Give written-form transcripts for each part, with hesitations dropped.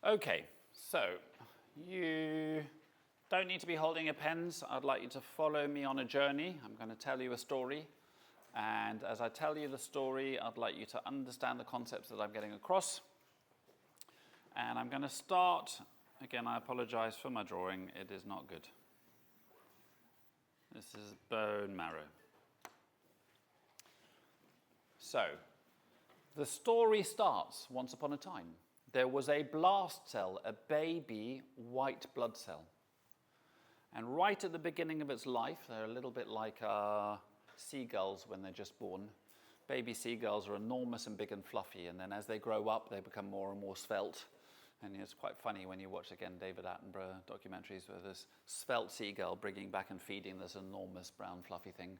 Okay, so you don't need to be holding your pens. I'd like you to follow me on a journey. I'm going to tell you a story. And as I tell you the story, I'd like you to understand the concepts that I'm getting across. And I'm going to start, again, I apologize for my drawing. It is not good. This is bone marrow. So, the story starts once upon a time. There was a blast cell, a baby white blood cell. And right at the beginning of its life, they're a little bit like seagulls when they're just born. Baby seagulls are enormous and big and fluffy, and then as they grow up, they become more and more svelte. And it's quite funny when you watch, again, David Attenborough documentaries where this svelte seagull bringing back and feeding this enormous brown fluffy thing.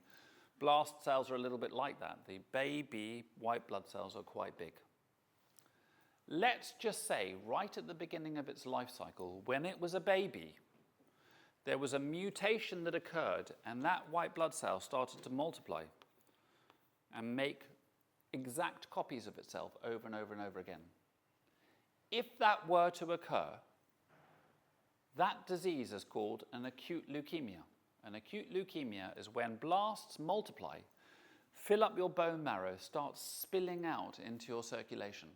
Blast cells are a little bit like that. The baby white blood cells are quite big. Let's just say, right at the beginning of its life cycle, when it was a baby, there was a mutation that occurred, and that white blood cell started to multiply and make exact copies of itself over and over and over again. If that were to occur, that disease is called an acute leukemia. An acute leukemia is when blasts multiply, fill up your bone marrow, start spilling out into your circulation.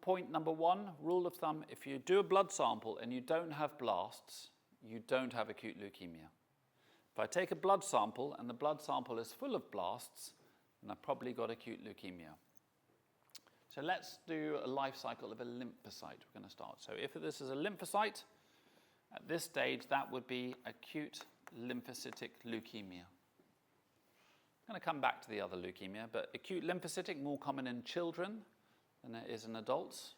Point number one, rule of thumb, if you do a blood sample and you don't have blasts, you don't have acute leukemia. If I take a blood sample and the blood sample is full of blasts, then I've probably got acute leukemia. So let's do a life cycle of a lymphocyte. We're going to start. So if this is a lymphocyte, at this stage, that would be acute lymphocytic leukemia. I'm going to come back to the other leukemia, but acute lymphocytic, more common in children than it is in adults.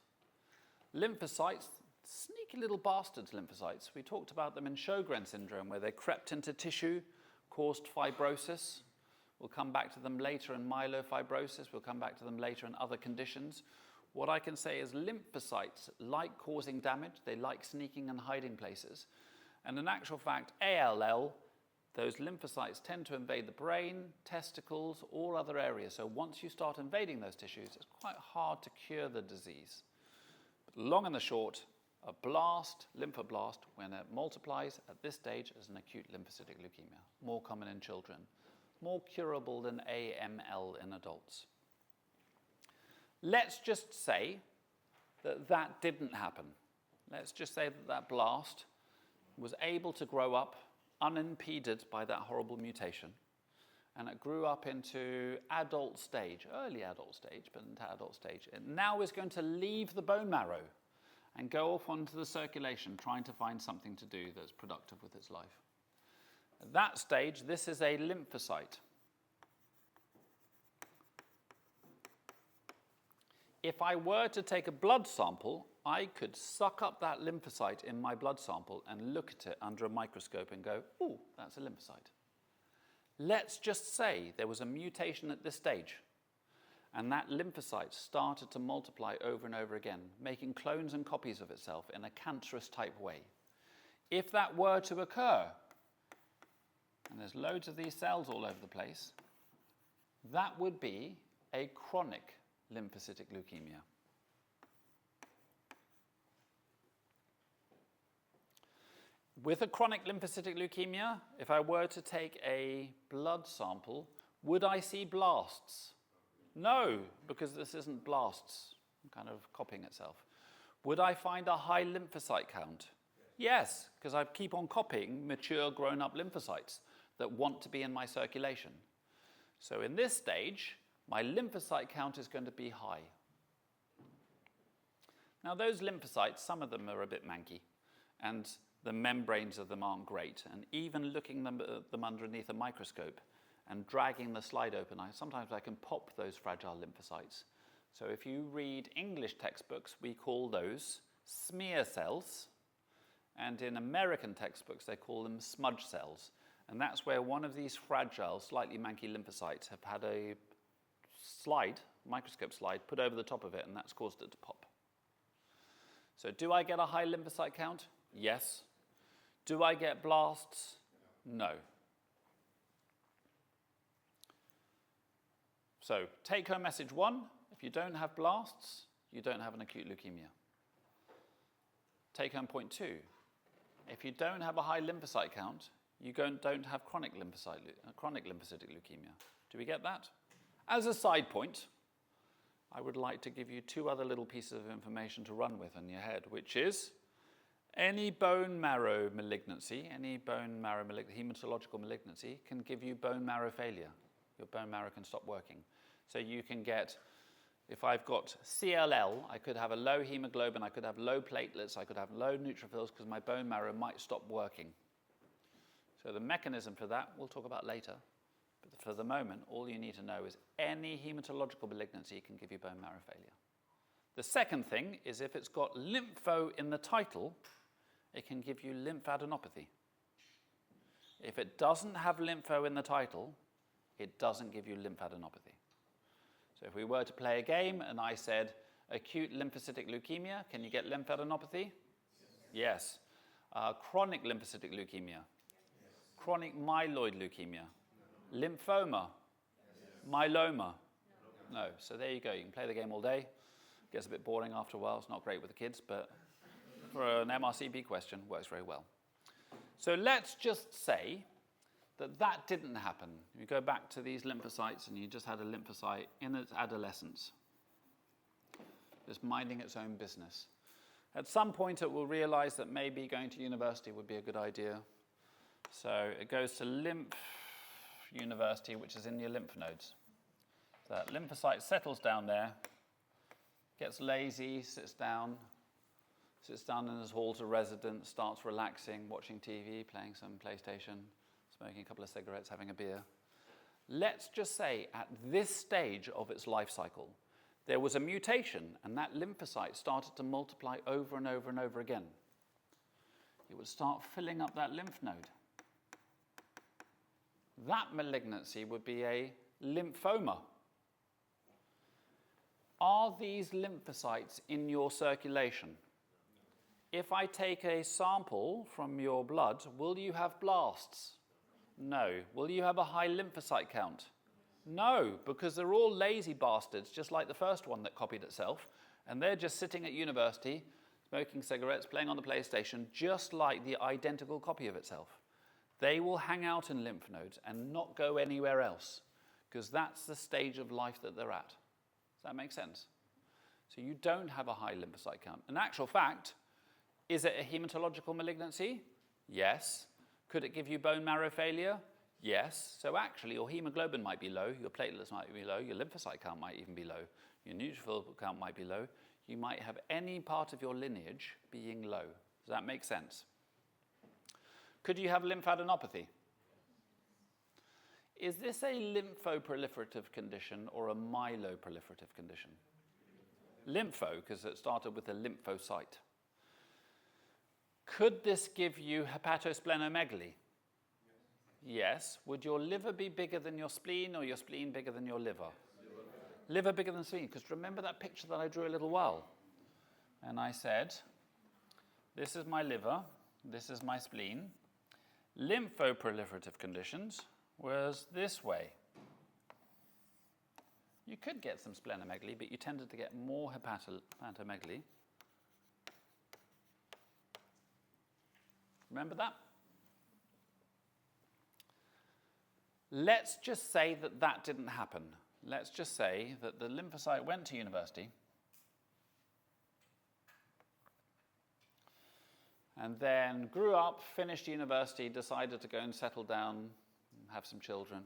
Lymphocytes, sneaky little bastards, lymphocytes. We talked about them in Sjogren syndrome, where they crept into tissue, caused fibrosis. We'll come back to them later in myelofibrosis. We'll come back to them later in other conditions. What I can say is lymphocytes like causing damage. They like sneaking and hiding places. And in actual fact, ALL, those lymphocytes tend to invade the brain, testicles, all other areas. So once you start invading those tissues, it's quite hard to cure the disease. But long and the short, a blast, lymphoblast, when it multiplies at this stage is an acute lymphocytic leukemia, more common in children, more curable than AML in adults. Let's just say that that didn't happen. Let's just say that that blast was able to grow up unimpeded by that horrible mutation, and it grew up into adult stage, early adult stage, but into adult stage. It now is going to leave the bone marrow and go off onto the circulation, trying to find something to do that's productive with its life. At that stage, this is a lymphocyte. If I were to take a blood sample, I could suck up that lymphocyte in my blood sample and look at it under a microscope and go, ooh, that's a lymphocyte. Let's just say there was a mutation at this stage, and that lymphocyte started to multiply over and over again, making clones and copies of itself in a cancerous type way. If that were to occur, and there's loads of these cells all over the place, that would be a chronic lymphocytic leukemia. With a chronic lymphocytic leukemia, if I were to take a blood sample, would I see blasts? No, because this isn't blasts, kind of copying itself. Would I find a high lymphocyte count? Yes, because I keep on copying mature grown-up lymphocytes that want to be in my circulation. So in this stage, my lymphocyte count is going to be high. Now those lymphocytes, some of them are a bit manky, and the membranes of them aren't great, and even looking at them underneath a microscope and dragging the slide open, sometimes I can pop those fragile lymphocytes. So if you read English textbooks, we call those smear cells, and in American textbooks they call them smudge cells. And that's where one of these fragile, slightly manky lymphocytes have had a slide, microscope slide, put over the top of it, and that's caused it to pop. So do I get a high lymphocyte count? Yes. Do I get blasts? No. So take home message one, if you don't have blasts, you don't have an acute leukemia. Take home point 2. If you don't have a high lymphocyte count, you don't have chronic lymphocytic leukemia. Do we get that? As a side point, I would like to give you 2 other little pieces of information to run with in your head, which is any bone marrow malignancy, hematological malignancy, can give you bone marrow failure. Your bone marrow can stop working. So you can get, if I've got CLL, I could have a low hemoglobin, I could have low platelets, I could have low neutrophils because my bone marrow might stop working. So the mechanism for that we'll talk about later. But for the moment, all you need to know is any hematological malignancy can give you bone marrow failure. The second thing is if it's got lympho in the title, it can give you lymphadenopathy. If it doesn't have lympho in the title, it doesn't give you lymphadenopathy. So if we were to play a game and I said, acute lymphocytic leukemia, can you get lymphadenopathy? Yes. Chronic lymphocytic leukemia? Yes. Chronic myeloid leukemia? No. Lymphoma? Yes. Myeloma? No. So there you go. You can play the game all day. Gets a bit boring after a while. It's not great with the kids, but for an MRCP question, works very well. So let's just say that that didn't happen. You go back to these lymphocytes and you just had a lymphocyte in its adolescence, just minding its own business. At some point it will realize that maybe going to university would be a good idea. So it goes to lymph university, which is in your lymph nodes. So that lymphocyte settles down there, gets lazy, sits down in his hall to residence, starts relaxing, watching TV, playing some PlayStation, smoking a couple of cigarettes, having a beer. Let's just say at this stage of its life cycle, there was a mutation and that lymphocyte started to multiply over and over and over again. It would start filling up that lymph node. That malignancy would be a lymphoma. Are these lymphocytes in your circulation? If I take a sample from your blood, will you have blasts? No. Will you have a high lymphocyte count? No, because they're all lazy bastards, just like the first one that copied itself, and they're just sitting at university, smoking cigarettes, playing on the PlayStation, just like the identical copy of itself. They will hang out in lymph nodes and not go anywhere else, because that's the stage of life that they're at. Does that make sense? So you don't have a high lymphocyte count. In actual fact, is it a hematological malignancy? Yes. Could it give you bone marrow failure? Yes. So actually, your hemoglobin might be low, your platelets might be low, your lymphocyte count might even be low, your neutrophil count might be low. You might have any part of your lineage being low. Does that make sense? Could you have lymphadenopathy? Is this a lymphoproliferative condition or a myeloproliferative condition? Lympho, because it started with a lymphocyte. Could this give you hepatosplenomegaly? Yes. Would your liver be bigger than your spleen or your spleen bigger than your liver? Liver bigger than spleen, because remember that picture that I drew a little while? And I said, this is my liver, this is my spleen. Lymphoproliferative conditions was this way. You could get some splenomegaly, but you tended to get more hepatomegaly. Remember that? Let's just say that that didn't happen. Let's just say that the lymphocyte went to university and then grew up, finished university, decided to go and settle down, have some children.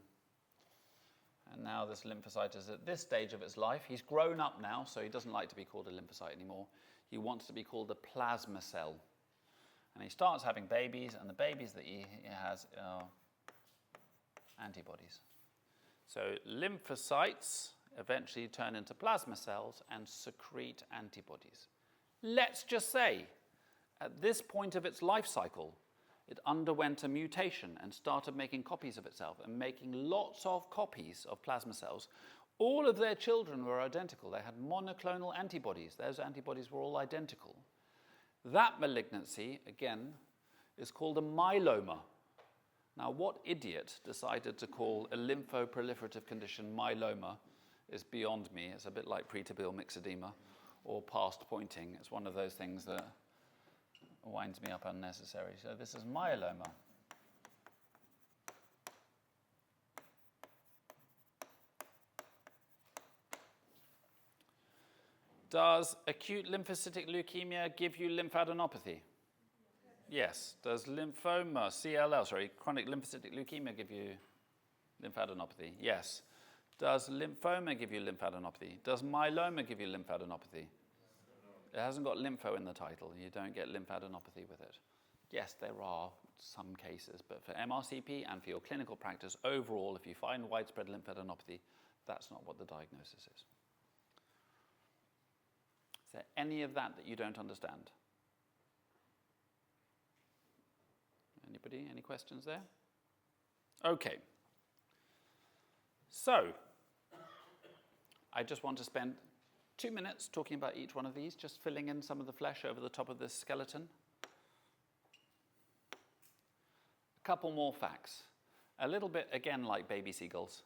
And now this lymphocyte is at this stage of its life. He's grown up now, so he doesn't like to be called a lymphocyte anymore. He wants to be called a plasma cell. And he starts having babies, and the babies that he has are antibodies. So lymphocytes eventually turn into plasma cells and secrete antibodies. Let's just say, at this point of its life cycle, it underwent a mutation and started making copies of itself and making lots of copies of plasma cells. All of their children were identical. They had monoclonal antibodies. Those antibodies were all identical. That malignancy, again, is called a myeloma. Now, what idiot decided to call a lymphoproliferative condition myeloma is beyond me. It's a bit like pretibial myxedema. or past pointing. It's one of those things that winds me up unnecessary. So this is myeloma. Does acute lymphocytic leukemia give you lymphadenopathy? Yes. Does lymphoma, chronic lymphocytic leukemia give you lymphadenopathy? Yes. Does lymphoma give you lymphadenopathy? Does myeloma give you lymphadenopathy? It hasn't got lympho in the title. You don't get lymphadenopathy with it. Yes, there are some cases, but for MRCP and for your clinical practice overall, if you find widespread lymphadenopathy, that's not what the diagnosis is. Is there any of that you don't understand? Anybody? Any questions there? Okay. So, I just want to spend 2 minutes talking about each one of these, just filling in some of the flesh over the top of this skeleton. A couple more facts. A little bit, again, like baby seagulls.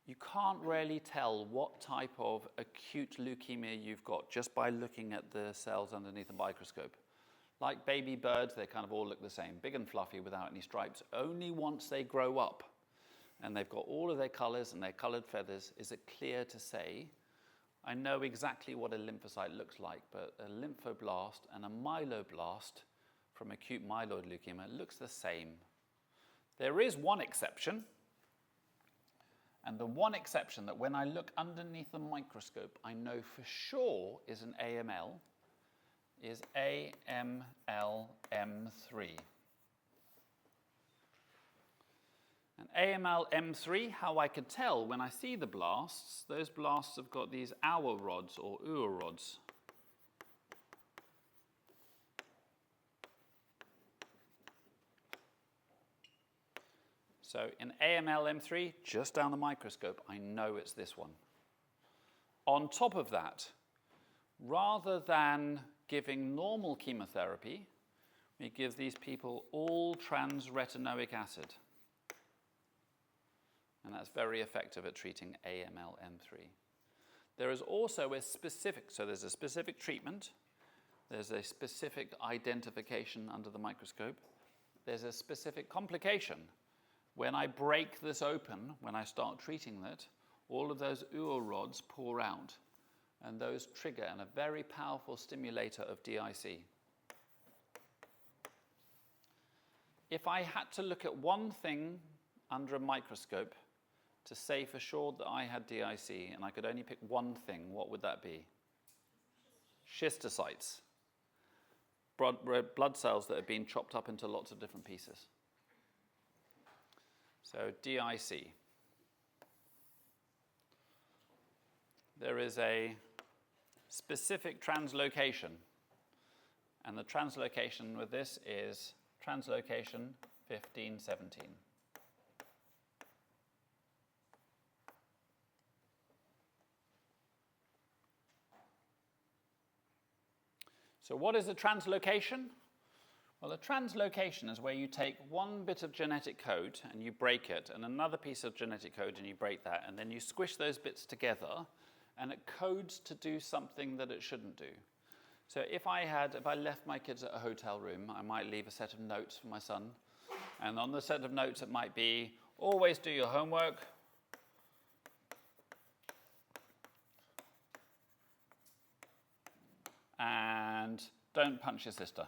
You can't really tell what type of acute leukemia you've got just by looking at the cells underneath a microscope. Like baby birds, they kind of all look the same, big and fluffy without any stripes. Only once they grow up and they've got all of their colors and their colored feathers is it clear to say, I know exactly what a lymphocyte looks like, but a lymphoblast and a myeloblast from acute myeloid leukemia looks the same. There is one exception. And the one exception that when I look underneath the microscope, I know for sure is an AML, is AML-M3. And AML-M3, how I could tell when I see the blasts, those blasts have got these hour rods or Ur rods. So in AML-M3, just down the microscope, I know it's this one. On top of that, rather than giving normal chemotherapy, we give these people all trans-retinoic acid. And that's very effective at treating AML-M3. There is also a specific, so there's a specific treatment, there's a specific identification under the microscope, there's a specific complication. When I break this open, when I start treating it, all of those Ur rods pour out, and those trigger a very powerful stimulator of DIC. If I had to look at one thing under a microscope to say for sure that I had DIC, and I could only pick one thing, what would that be? Schistocytes. Blood cells that have been chopped up into lots of different pieces. So DIC. There is a specific translocation, and the translocation with this is translocation 1517. So what is a translocation? Well, a translocation is where you take one bit of genetic code and you break it, and another piece of genetic code and you break that, and then you squish those bits together, and it codes to do something that it shouldn't do. So if I left my kids at a hotel room, I might leave a set of notes for my son, and on the set of notes it might be, always do your homework, and don't punch your sister.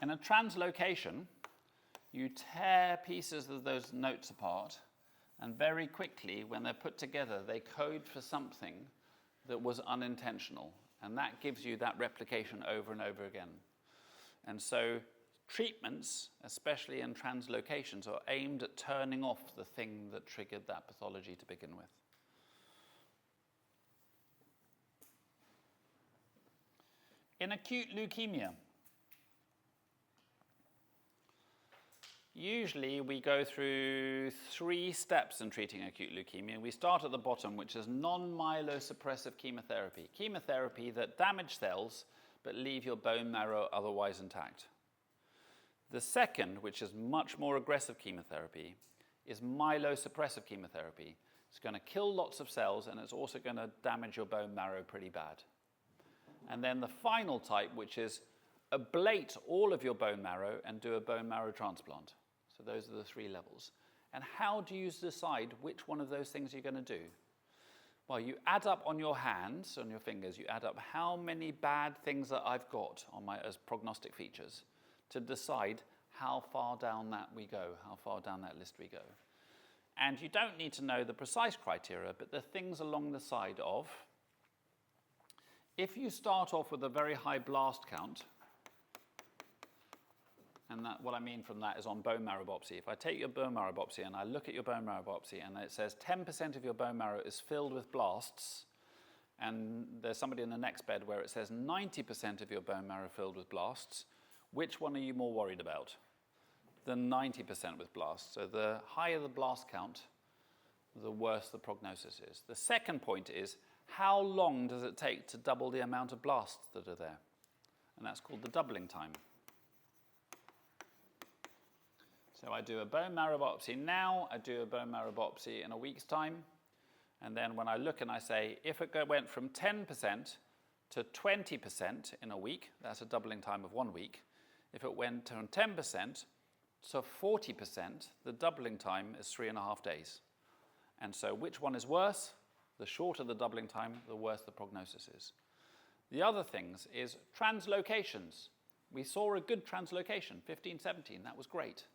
In a translocation, you tear pieces of those notes apart, and very quickly, when they're put together, they code for something that was unintentional, and that gives you that replication over and over again. And so treatments, especially in translocations, are aimed at turning off the thing that triggered that pathology to begin with. In acute leukemia, usually we go through 3 steps in treating acute leukemia. We start at the bottom, which is non-myelosuppressive chemotherapy. Chemotherapy that damage cells but leave your bone marrow otherwise intact. The second, which is much more aggressive chemotherapy, is myelosuppressive chemotherapy. It's going to kill lots of cells, and it's also going to damage your bone marrow pretty bad. And then the final type, which is ablate all of your bone marrow and do a bone marrow transplant. So those are the 3 levels. And how do you decide which one of those things you're going to do? Well, you add up on your hands, on your fingers, you add up how many bad things that I've got on as prognostic features to decide how far down that we go, how far down that list we go. And you don't need to know the precise criteria, but the things along the side of, if you start off with a very high blast count, and what I mean from that is on bone marrow biopsy. If I take your bone marrow biopsy and I look at your bone marrow biopsy and it says 10% of your bone marrow is filled with blasts, and there's somebody in the next bed where it says 90% of your bone marrow filled with blasts, which one are you more worried about? The 90% with blasts. So the higher the blast count, the worse the prognosis is. The second point is, how long does it take to double the amount of blasts that are there? And that's called the doubling time. So I do a bone marrow biopsy now, I do a bone marrow biopsy in a week's time, and then when I look and I say, if it went from 10% to 20% in a week, that's a doubling time of 1 week. If it went from 10% to 40%, the doubling time is 3.5 days. And so which one is worse? The shorter the doubling time, the worse the prognosis is. The other things is translocations. We saw a good translocation, 15, 17, that was great.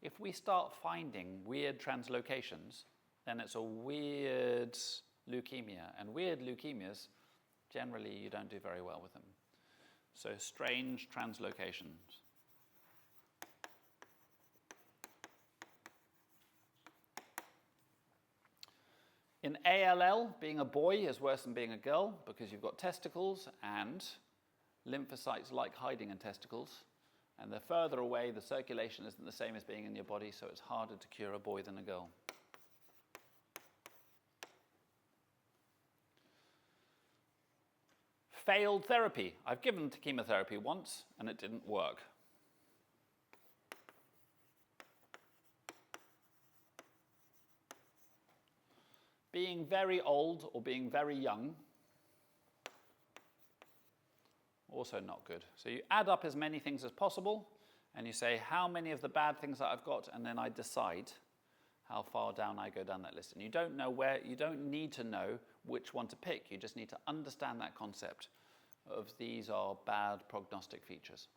If we start finding weird translocations, then it's a weird leukemia. And weird leukemias, generally you don't do very well with them. So strange translocations. In ALL, being a boy is worse than being a girl because you've got testicles and lymphocytes like hiding in testicles. And the further away, the circulation isn't the same as being in your body, so it's harder to cure a boy than a girl. Failed therapy. I've given chemotherapy once, and it didn't work. Being very old or being very young, also not good. So you add up as many things as possible, and you say how many of the bad things that I've got, and then I decide how far down I go down that list. And you don't need to know which one to pick. You just need to understand that concept of these are bad prognostic features.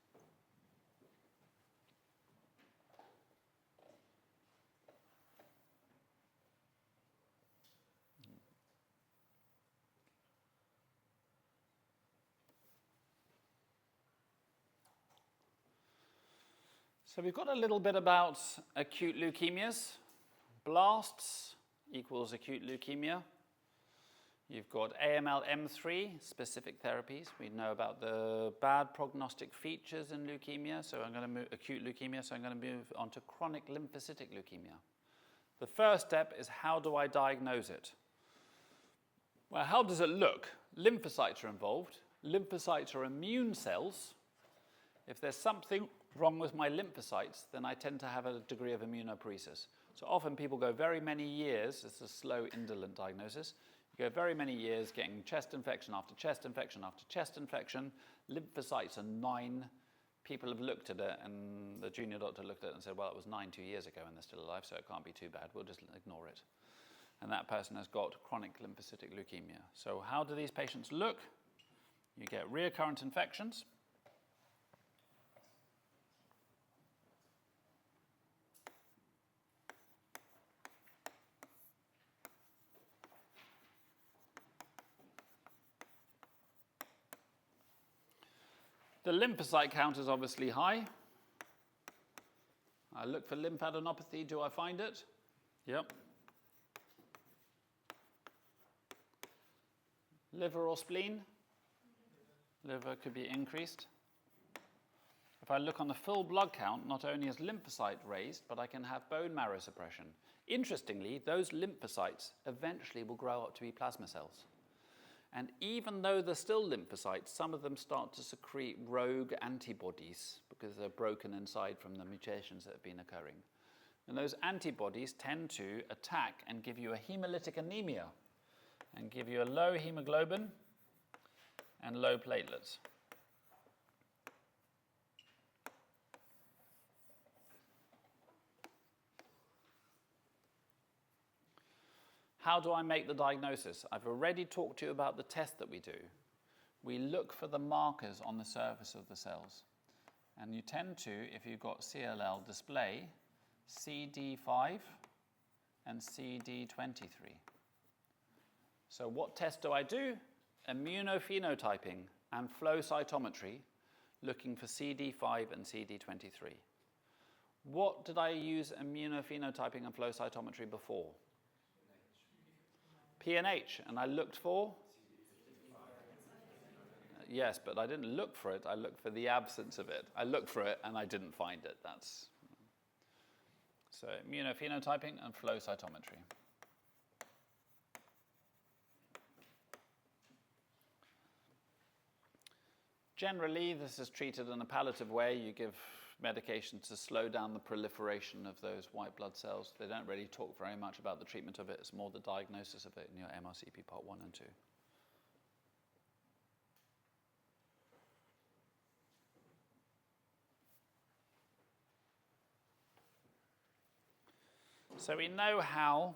So we've got a little bit about acute leukemias. Blasts equals acute leukemia. You've got AML M3, specific therapies. We know about the bad prognostic features in leukemia, so I'm going to move acute leukemia, so I'm going to move on to chronic lymphocytic leukemia. The first step is, how do I diagnose it? Well, how does it look? Lymphocytes are involved. Lymphocytes are immune cells. If there's something wrong with my lymphocytes, then I tend to have a degree of immunoparesis. So often people go very many years, it's a slow, indolent diagnosis, you go very many years getting chest infection after chest infection after chest infection, lymphocytes are 9, people have looked at it, and the junior doctor looked at it and said, well, it was 9 2 years ago and they're still alive, so it can't be too bad, we'll just ignore it. And that person has got chronic lymphocytic leukemia. So how do these patients look? You get recurrent infections. The lymphocyte count is obviously high. I look for lymphadenopathy. Do I find it? Yep. Liver or spleen? Liver could be increased. If I look on the full blood count, not only is lymphocyte raised, but I can have bone marrow suppression. Interestingly, those lymphocytes eventually will grow up to be plasma cells. And even though they're still lymphocytes, some of them start to secrete rogue antibodies because they're broken inside from the mutations that have been occurring. And those antibodies tend to attack and give you a hemolytic anemia and give you a low hemoglobin and low platelets. How do I make the diagnosis? I've already talked to you about the test that we do. We look for the markers on the surface of the cells. And you tend to, if you've got CLL, display CD5 and CD23. So what test do I do? Immunophenotyping and flow cytometry, looking for CD5 and CD23. What did I use immunophenotyping and flow cytometry before? PNH, and I looked for? Yes, but I didn't look for it. I looked for the absence of it. I looked for it, and I didn't find it. That's so immunophenotyping and flow cytometry. Generally, this is treated in a palliative way. You give medication to slow down the proliferation of those white blood cells. They don't really talk very much about the treatment of it. It's more the diagnosis of it in your MRCP Part 1 and 2. So we know how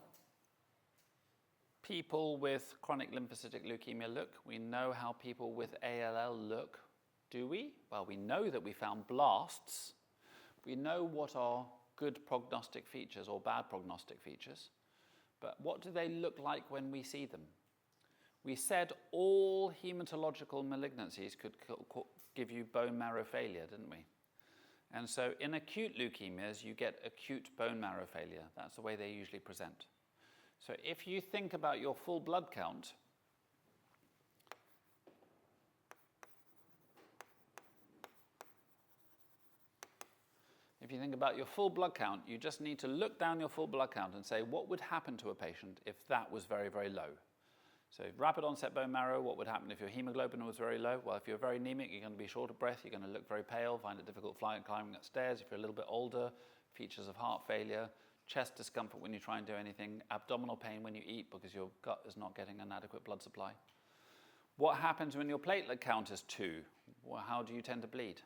people with chronic lymphocytic leukemia look. We know how people with ALL look. Do we? Well, we know that we found blasts. We know what are good prognostic features or bad prognostic features. But what do they look like when we see them? We said all hematological malignancies could give you bone marrow failure, didn't we? And so in acute leukemias, you get acute bone marrow failure. That's the way they usually present. So if you think about your full blood count, you just need to look down your full blood count and say, what would happen to a patient if that was very, very low? So rapid onset bone marrow, what would happen if your hemoglobin was very low? Well, if you're very anemic, you're going to be short of breath, you're going to look very pale, find it difficult climbing upstairs. If you're a little bit older, features of heart failure, chest discomfort when you try and do anything, abdominal pain when you eat because your gut is not getting an adequate blood supply. What happens when your platelet count is 2? Well, how do you tend to bleed?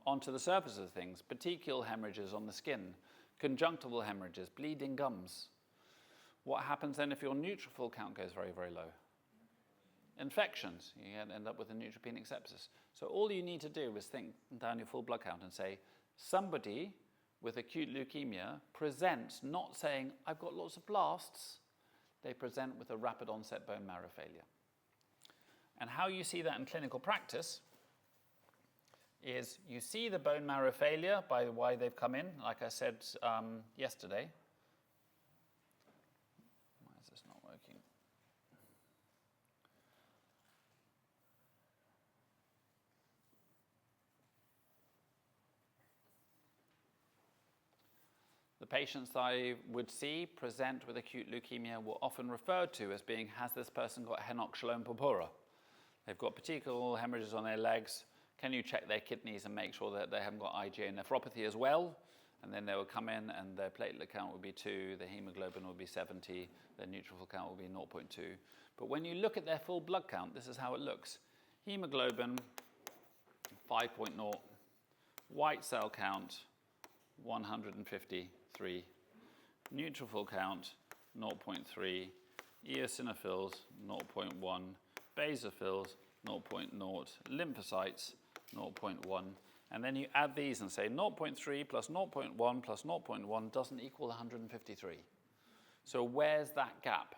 Onto the surface of things, petechial hemorrhages on the skin, conjunctival hemorrhages, bleeding gums. What happens then if your neutrophil count goes very, very low? Infections. You end up with a neutropenic sepsis. So all you need to do is think down your full blood count and say, somebody with acute leukemia presents not saying, I've got lots of blasts. They present with a rapid onset bone marrow failure. And how you see that in clinical practice is you see the bone marrow failure by why they've come in, like I said yesterday. Why is this not working? The patients I would see present with acute leukemia were often referred to as being, has this person got henoch-shalom purpura? They've got petechial hemorrhages on their legs. Can you check their kidneys and make sure that they haven't got IgA nephropathy as well? And then they will come in and their platelet count would be 2, their hemoglobin would be 70, their neutrophil count would be 0.2. But when you look at their full blood count, this is how it looks. Hemoglobin, 5.0. White cell count, 153. Neutrophil count, 0.3. Eosinophils, 0.1. Basophils, 0.0. Lymphocytes, 0.1. And then you add these and say 0.3 plus 0.1 plus 0.1 doesn't equal 153. So where's that gap?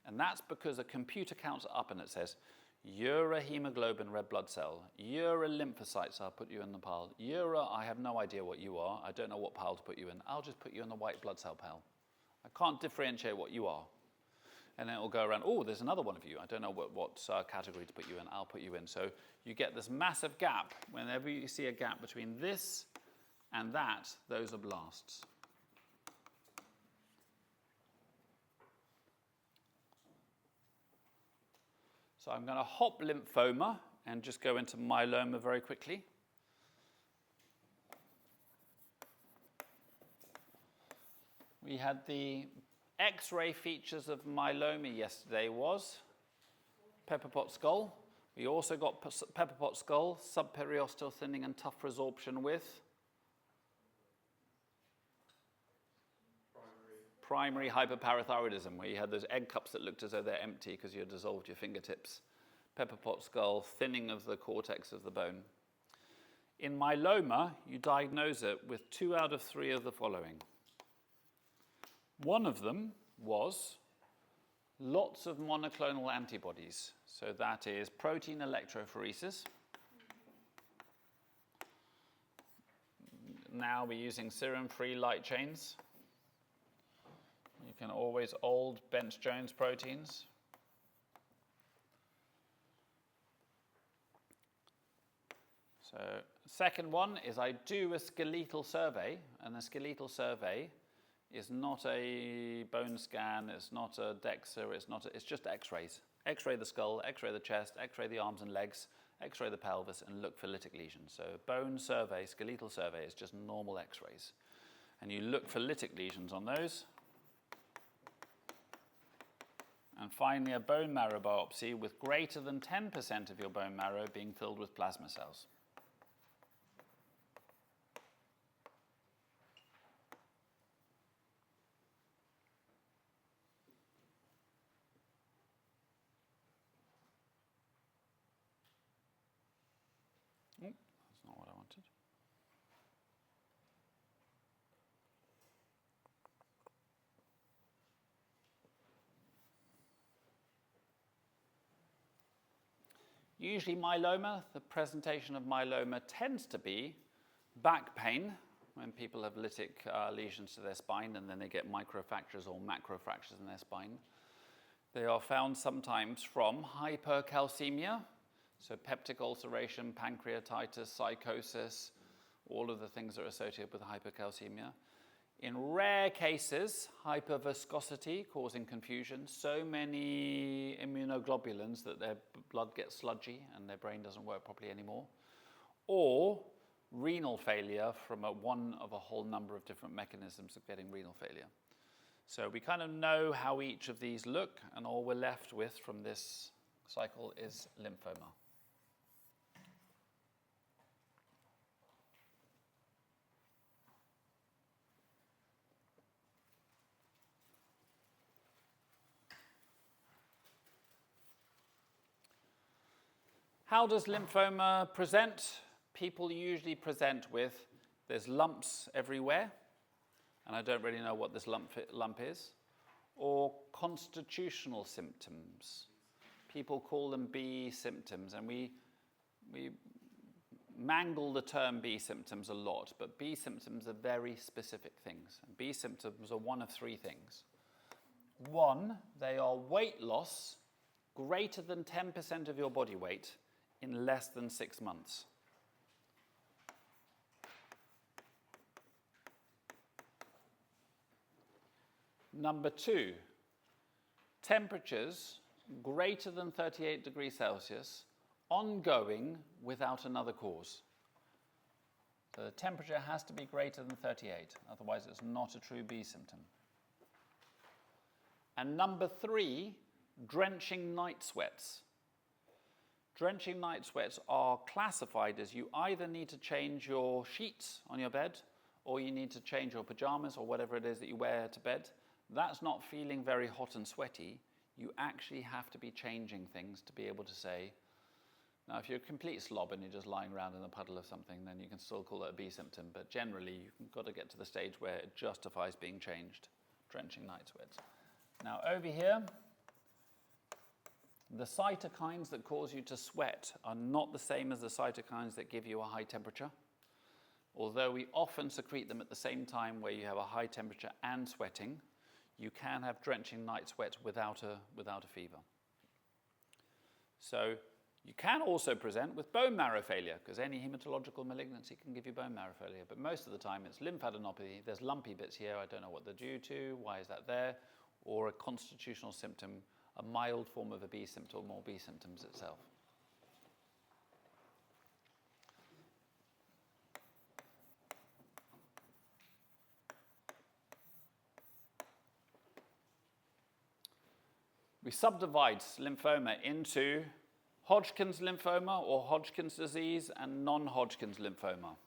And that's because a computer counts up and it says, you're a hemoglobin red blood cell. You're a lymphocyte, so I'll put you in the pile. You're a, I have no idea what you are. I don't know what pile to put you in. I'll just put you in the white blood cell pile. I can't differentiate what you are. And then it will go around, oh, there's another one of you. I don't know what category to put you in. I'll put you in. So you get this massive gap. Whenever you see a gap between this and that, those are blasts. So I'm going to hop lymphoma and just go into myeloma very quickly. We had the X-ray features of myeloma yesterday was pepper pot skull. We also got pepper pot skull, subperiosteal thinning and tough resorption with primary hyperparathyroidism, where you had those egg cups that looked as though they're empty because you had dissolved your fingertips. Pepper pot skull, thinning of the cortex of the bone. In myeloma, you diagnose it with 2 out of 3 of the following. One of them was lots of monoclonal antibodies. So that is protein electrophoresis. Now we're using serum-free light chains. You can always old Bench-Jones proteins. So second one is I do a skeletal survey, and the skeletal survey is not a bone scan, it's not a DEXA, it's just X-rays. X-ray the skull, X-ray the chest, X-ray the arms and legs, X-ray the pelvis, and look for lytic lesions. So bone survey, skeletal survey is just normal X-rays. And you look for lytic lesions on those. And finally, a bone marrow biopsy with greater than 10% of your bone marrow being filled with plasma cells. Oh, that's not what I wanted. Usually myeloma, the presentation of myeloma tends to be back pain when people have lytic lesions to their spine and then they get microfractures or macrofractures in their spine. They are found sometimes from hypercalcemia, so peptic ulceration, pancreatitis, psychosis, all of the things that are associated with hypercalcemia. In rare cases, hyperviscosity causing confusion, so many immunoglobulins that their blood gets sludgy and their brain doesn't work properly anymore. Or renal failure from one of a whole number of different mechanisms of getting renal failure. So we kind of know how each of these look, and all we're left with from this cycle is lymphoma. How does lymphoma present? People usually present with, there's lumps everywhere, and I don't really know what this lump is, or constitutional symptoms. People call them B symptoms, and we mangle the term B symptoms a lot, but B symptoms are very specific things. And B symptoms are one of 3 things. One, they are weight loss greater than 10% of your body weight in less than 6 months. Number 2, temperatures greater than 38 degrees Celsius, ongoing without another cause. So the temperature has to be greater than 38, otherwise it's not a true B symptom. And number 3, drenching night sweats. Drenching night sweats are classified as you either need to change your sheets on your bed, or you need to change your pajamas or whatever it is that you wear to bed. That's not feeling very hot and sweaty. You actually have to be changing things to be able to say, now if you're a complete slob and you're just lying around in a puddle of something, then you can still call it a B symptom, but generally you've got to get to the stage where it justifies being changed. Drenching night sweats. Now over here, the cytokines that cause you to sweat are not the same as the cytokines that give you a high temperature, although we often secrete them at the same time where you have a high temperature and sweating. You can have drenching night sweats without a fever. So you can also present with bone marrow failure, because any hematological malignancy can give you bone marrow failure, but most of the time it's lymphadenopathy. There's lumpy bits here, I don't know what they're due to, why is that there, or a constitutional symptom, a mild form of a B symptom or B symptoms itself. we subdivide lymphoma into Hodgkin's lymphoma or Hodgkin's disease and non-Hodgkin's lymphoma.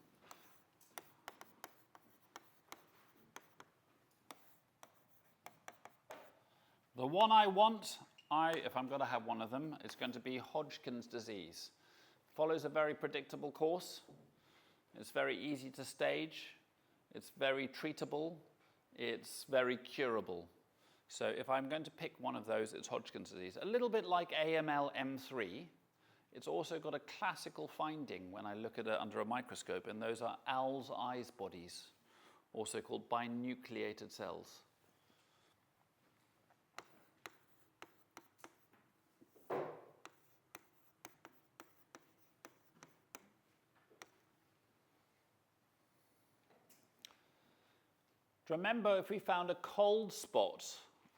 The one I want, if I'm going to have one of them, it's going to be Hodgkin's disease. Follows a very predictable course. It's very easy to stage. It's very treatable. It's very curable. So if I'm going to pick one of those, it's Hodgkin's disease. A little bit like AML-M3, it's also got a classical finding when I look at it under a microscope, and those are owl's eyes bodies, also called binucleated cells. Remember, if we found a cold spot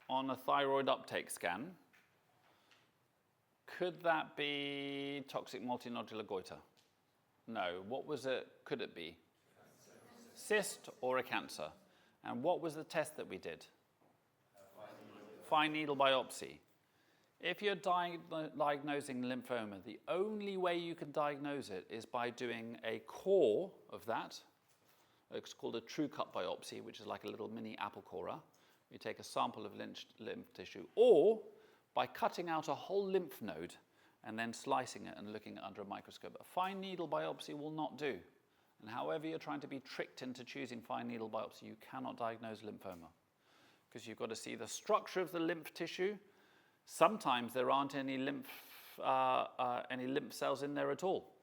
on a thyroid uptake scan, could that be toxic multinodular goiter? No. What was it? Could it be? Cyst or a cancer. And what was the test that we did? Fine needle biopsy. If you're diagnosing lymphoma, the only way you can diagnose it is by doing a core of that. It's called a true cut biopsy, which is like a little mini apple corer. You take a sample of lymph tissue, or by cutting out a whole lymph node and then slicing it and looking at it under a microscope. A fine needle biopsy will not do. And however you're trying to be tricked into choosing fine needle biopsy, you cannot diagnose lymphoma, because you've got to see the structure of the lymph tissue. Sometimes there aren't any lymph cells in there at all.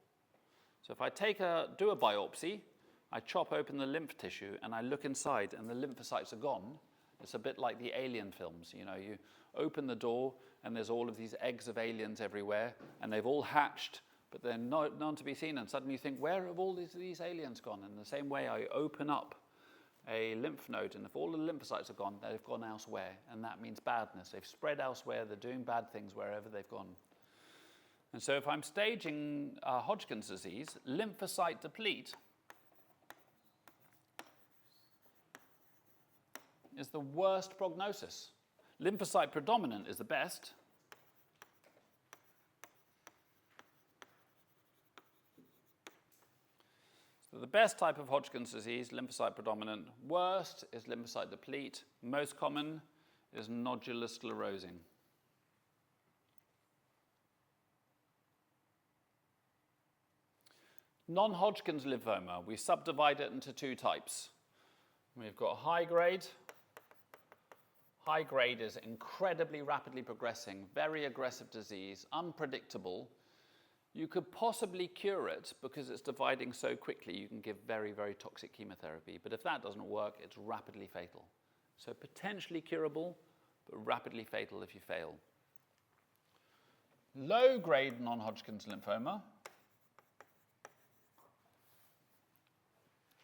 So if I do a biopsy, I chop open the lymph tissue and I look inside and the lymphocytes are gone. It's a bit like the Alien films. You know, you open the door and there's all of these eggs of aliens everywhere and they've all hatched, but they're none to be seen. And suddenly you think, where have all these aliens gone? In the same way, I open up a lymph node, and if all the lymphocytes are gone, they've gone elsewhere. And that means badness. They've spread elsewhere. They're doing bad things wherever they've gone. And so if I'm staging Hodgkin's disease, lymphocyte deplete is the worst prognosis. Lymphocyte predominant is the best. So the best type of Hodgkin's disease, lymphocyte predominant. Worst is lymphocyte deplete. Most common is nodular sclerosing. Non-Hodgkin's lymphoma, we subdivide it into two types. We've got high grade. High grade is incredibly rapidly progressing, very aggressive disease, unpredictable. You could possibly cure it because it's dividing so quickly. You can give very, very toxic chemotherapy. But if that doesn't work, it's rapidly fatal. So potentially curable, but rapidly fatal if you fail. Low grade non-Hodgkin's lymphoma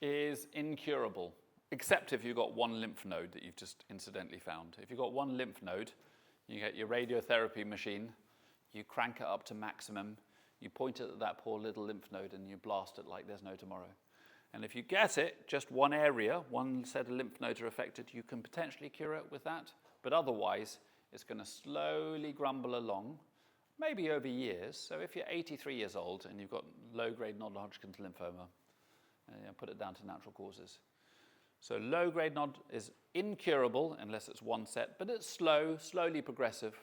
is incurable, except if you've got one lymph node that you've just incidentally found. If you've got one lymph node, you get your radiotherapy machine, you crank it up to maximum, you point it at that poor little lymph node and you blast it like there's no tomorrow. And if you get it, just one area, one set of lymph nodes are affected, you can potentially cure it with that, but otherwise it's going to slowly grumble along, maybe over years. So if you're 83 years old and you've got low-grade non-Hodgkin's lymphoma, put it down to natural causes. So low-grade nod is incurable unless it's one set, but it's slow, slowly progressive.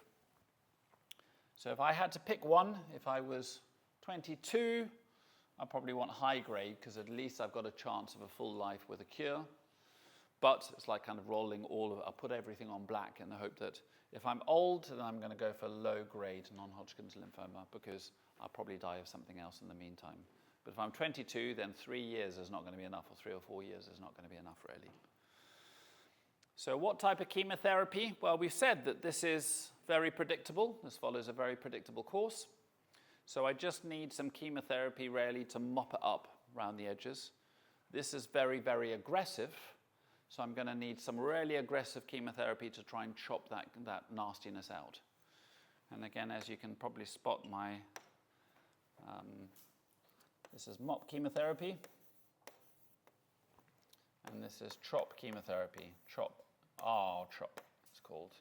So if I had to pick one, if I was 22, I probably want high grade because at least I've got a chance of a full life with a cure. But it's like kind of rolling I'll put everything on black in the hope that if I'm old, then I'm going to go for low-grade non-Hodgkin's lymphoma because I'll probably die of something else in the meantime. But if I'm 22, then 3 years is not going to be enough, or 3 or 4 years is not going to be enough, really. So what type of chemotherapy? Well, we've said that this is very predictable. This follows a very predictable course. So I just need some chemotherapy, really, to mop it up around the edges. This is very, very aggressive. So I'm going to need some really aggressive chemotherapy to try and chop that nastiness out. And again, as you can probably spot, this is mop chemotherapy, and this is chop chemotherapy. Chop, it's called.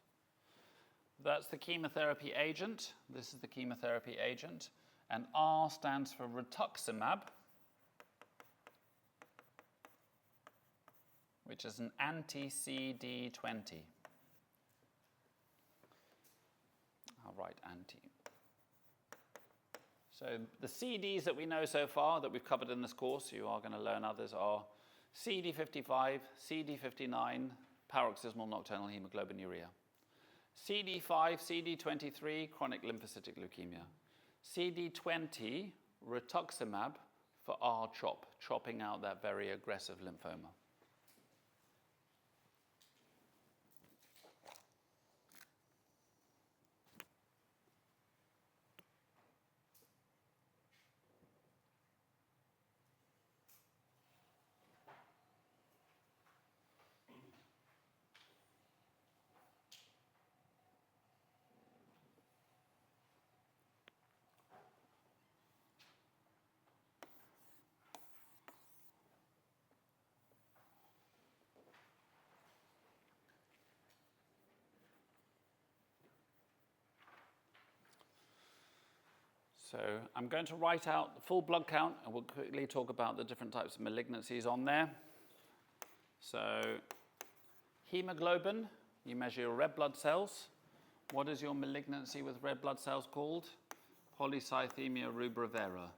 That's the chemotherapy agent. This is the chemotherapy agent. And R stands for rituximab, which is an anti-CD20. I'll write anti. So the CDs that we know so far that we've covered in this course, you are going to learn others, are CD55, CD59, paroxysmal nocturnal hemoglobinuria. CD5, CD23, chronic lymphocytic leukemia. CD20, rituximab for R-CHOP, chopping out that very aggressive lymphoma. So I'm going to write out the full blood count, and we'll quickly talk about the different types of malignancies on there. So hemoglobin, you measure your red blood cells. What is your malignancy with red blood cells called? Polycythemia rubra vera.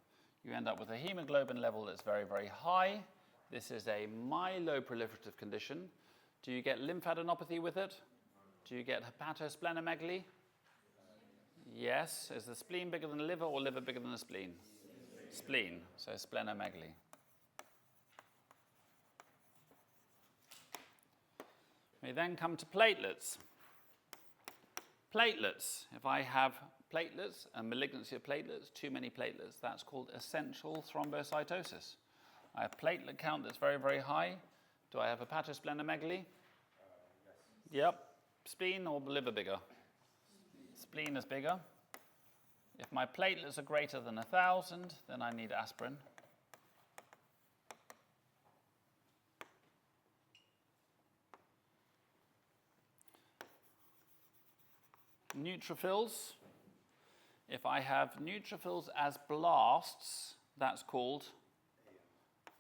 You end up with a hemoglobin level that's very, very high. This is a myeloproliferative condition. Do you get lymphadenopathy with it? Do you get hepatosplenomegaly? Yes. Is the spleen bigger than the liver or liver bigger than the spleen? Spleen. So splenomegaly. We then come to platelets. Platelets. If I have platelets, a malignancy of platelets, too many platelets, that's called essential thrombocytosis. I have platelet count that's very, very high. Do I have hepatosplenomegaly? Yes. Yep. Spleen or liver bigger? Spleen is bigger. If my platelets are greater than 1,000, then I need aspirin. Neutrophils. If I have neutrophils as blasts, that's called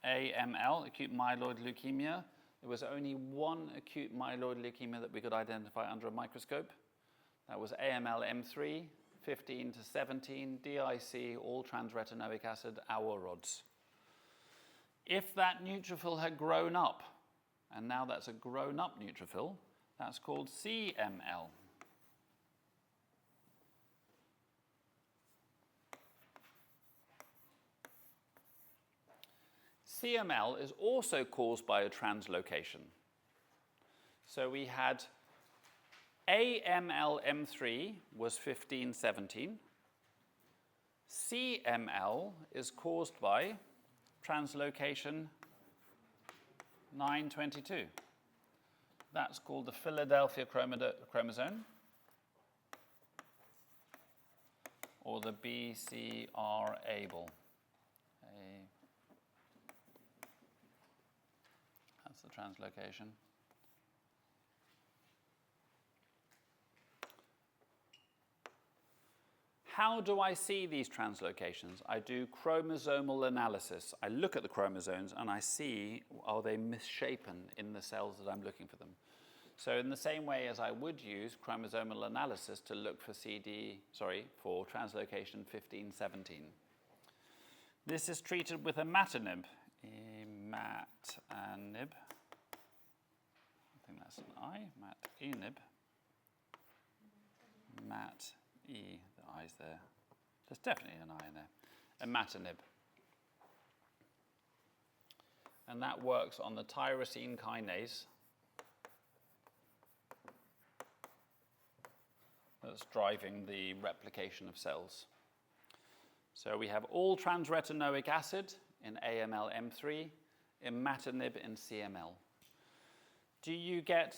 AML, acute myeloid leukemia. There was only one acute myeloid leukemia that we could identify under a microscope. That was AML M3, 15 to 17, DIC, all transretinoic acid, our rods. If that neutrophil had grown up, and now that's a grown-up neutrophil, that's called CML. CML is also caused by a translocation. So we had AML M3 was 1517. CML is caused by translocation 922. That's called the Philadelphia chromosome, or the BCR-ABL. That's the translocation. How do I see these translocations? I do chromosomal analysis. I look at the chromosomes and I see, are they misshapen in the cells that I'm looking for them? So in the same way as I would use chromosomal analysis to look for for translocation 1517. This is treated with imatinib. Imatinib. I think that's an I. Matinib. Mat-E. The I's there. There's definitely an I in there. Imatinib. And that works on the tyrosine kinase that's driving the replication of cells. So we have all transretinoic acid in AML M3, imatinib in CML. Do you get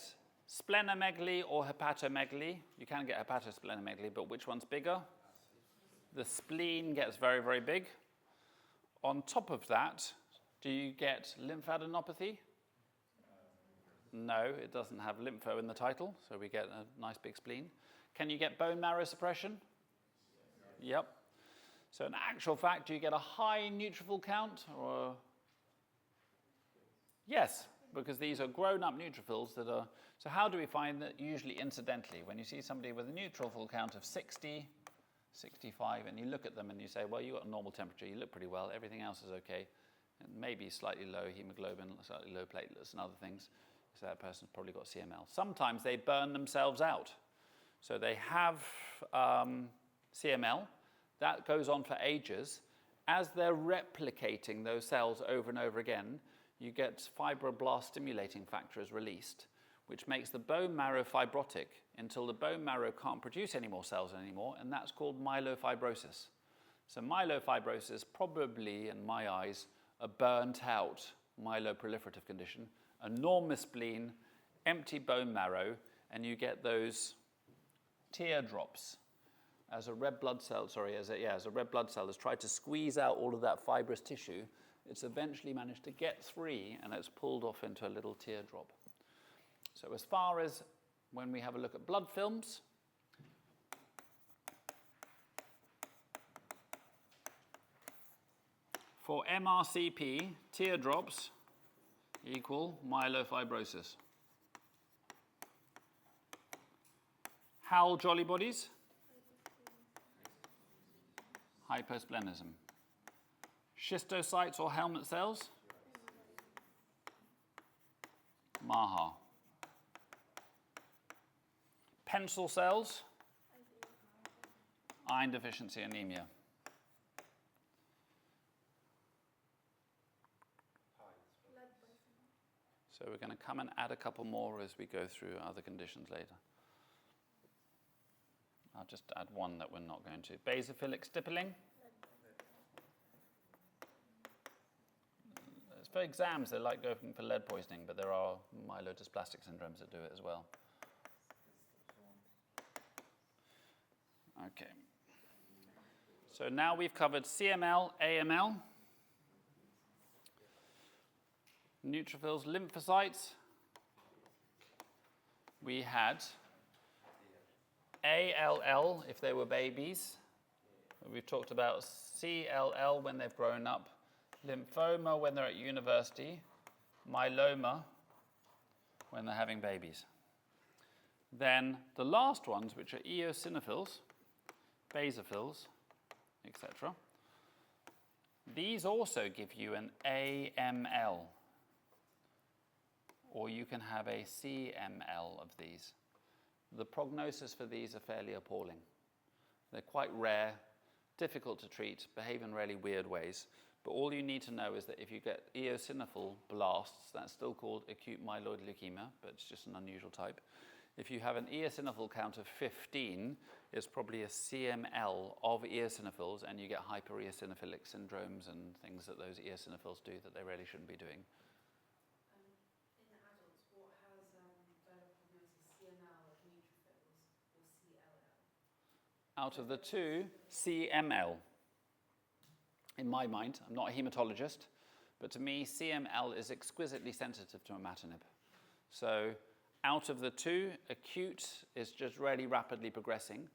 splenomegaly or hepatomegaly? You can get hepatosplenomegaly, but which one's bigger? The spleen gets very, very big. On top of that, do you get lymphadenopathy? No, it doesn't have lympho in the title, so we get a nice big spleen. Can you get bone marrow suppression? Yep. So in actual fact, do you get a high neutrophil count? Or yes, because these are grown-up neutrophils that are... So how do we find that? Usually incidentally, when you see somebody with a neutrophil count of 60, 65, and you look at them and you say, well, you've got a normal temperature, you look pretty well, everything else is okay, and maybe slightly low hemoglobin, slightly low platelets and other things, so that person's probably got CML. Sometimes they burn themselves out. So they have CML. That goes on for ages. As they're replicating those cells over and over again, you get fibroblast stimulating factors released, which makes the bone marrow fibrotic until the bone marrow can't produce any more cells anymore, and that's called myelofibrosis. So myelofibrosis probably, in my eyes, a burnt out myeloproliferative condition, enormous spleen, empty bone marrow, and you get those teardrops as a red blood cell, as a red blood cell has tried to squeeze out all of that fibrous tissue. It's eventually managed to get free, and it's pulled off into a little teardrop. So as far as when we have a look at blood films, for MRCP, teardrops equal myelofibrosis. Hal jolly bodies? Hyposplenism. Schistocytes or helmet cells? MAHA. Pencil cells? Iron deficiency anemia. So we're going to come and add a couple more as we go through other conditions later. I'll just add one that we're not going to. Basophilic stippling. For exams, they like going for lead poisoning, but there are myelodysplastic syndromes that do it as well. Okay. So now we've covered CML, AML, neutrophils, lymphocytes. We had ALL if they were babies. We've talked about CLL when they've grown up, lymphoma when they're at university, myeloma when they're having babies. Then the last ones, which are eosinophils, basophils, etc. These also give you an AML, or you can have a CML of these. The prognosis for these are fairly appalling. They're quite rare, difficult to treat, behave in really weird ways. But all you need to know is that if you get eosinophil blasts, that's still called acute myeloid leukemia, but it's just an unusual type. If you have an eosinophil count of 15, it's probably a CML of eosinophils, and you get hypereosinophilic syndromes and things that those eosinophils do that they really shouldn't be doing. In adults, what has better prognosis, CML of neutrophils or CLL? Out of the two, CML. In my mind, I'm not a hematologist, but to me, CML is exquisitely sensitive to imatinib. So out of the two, acute is just really rapidly progressing.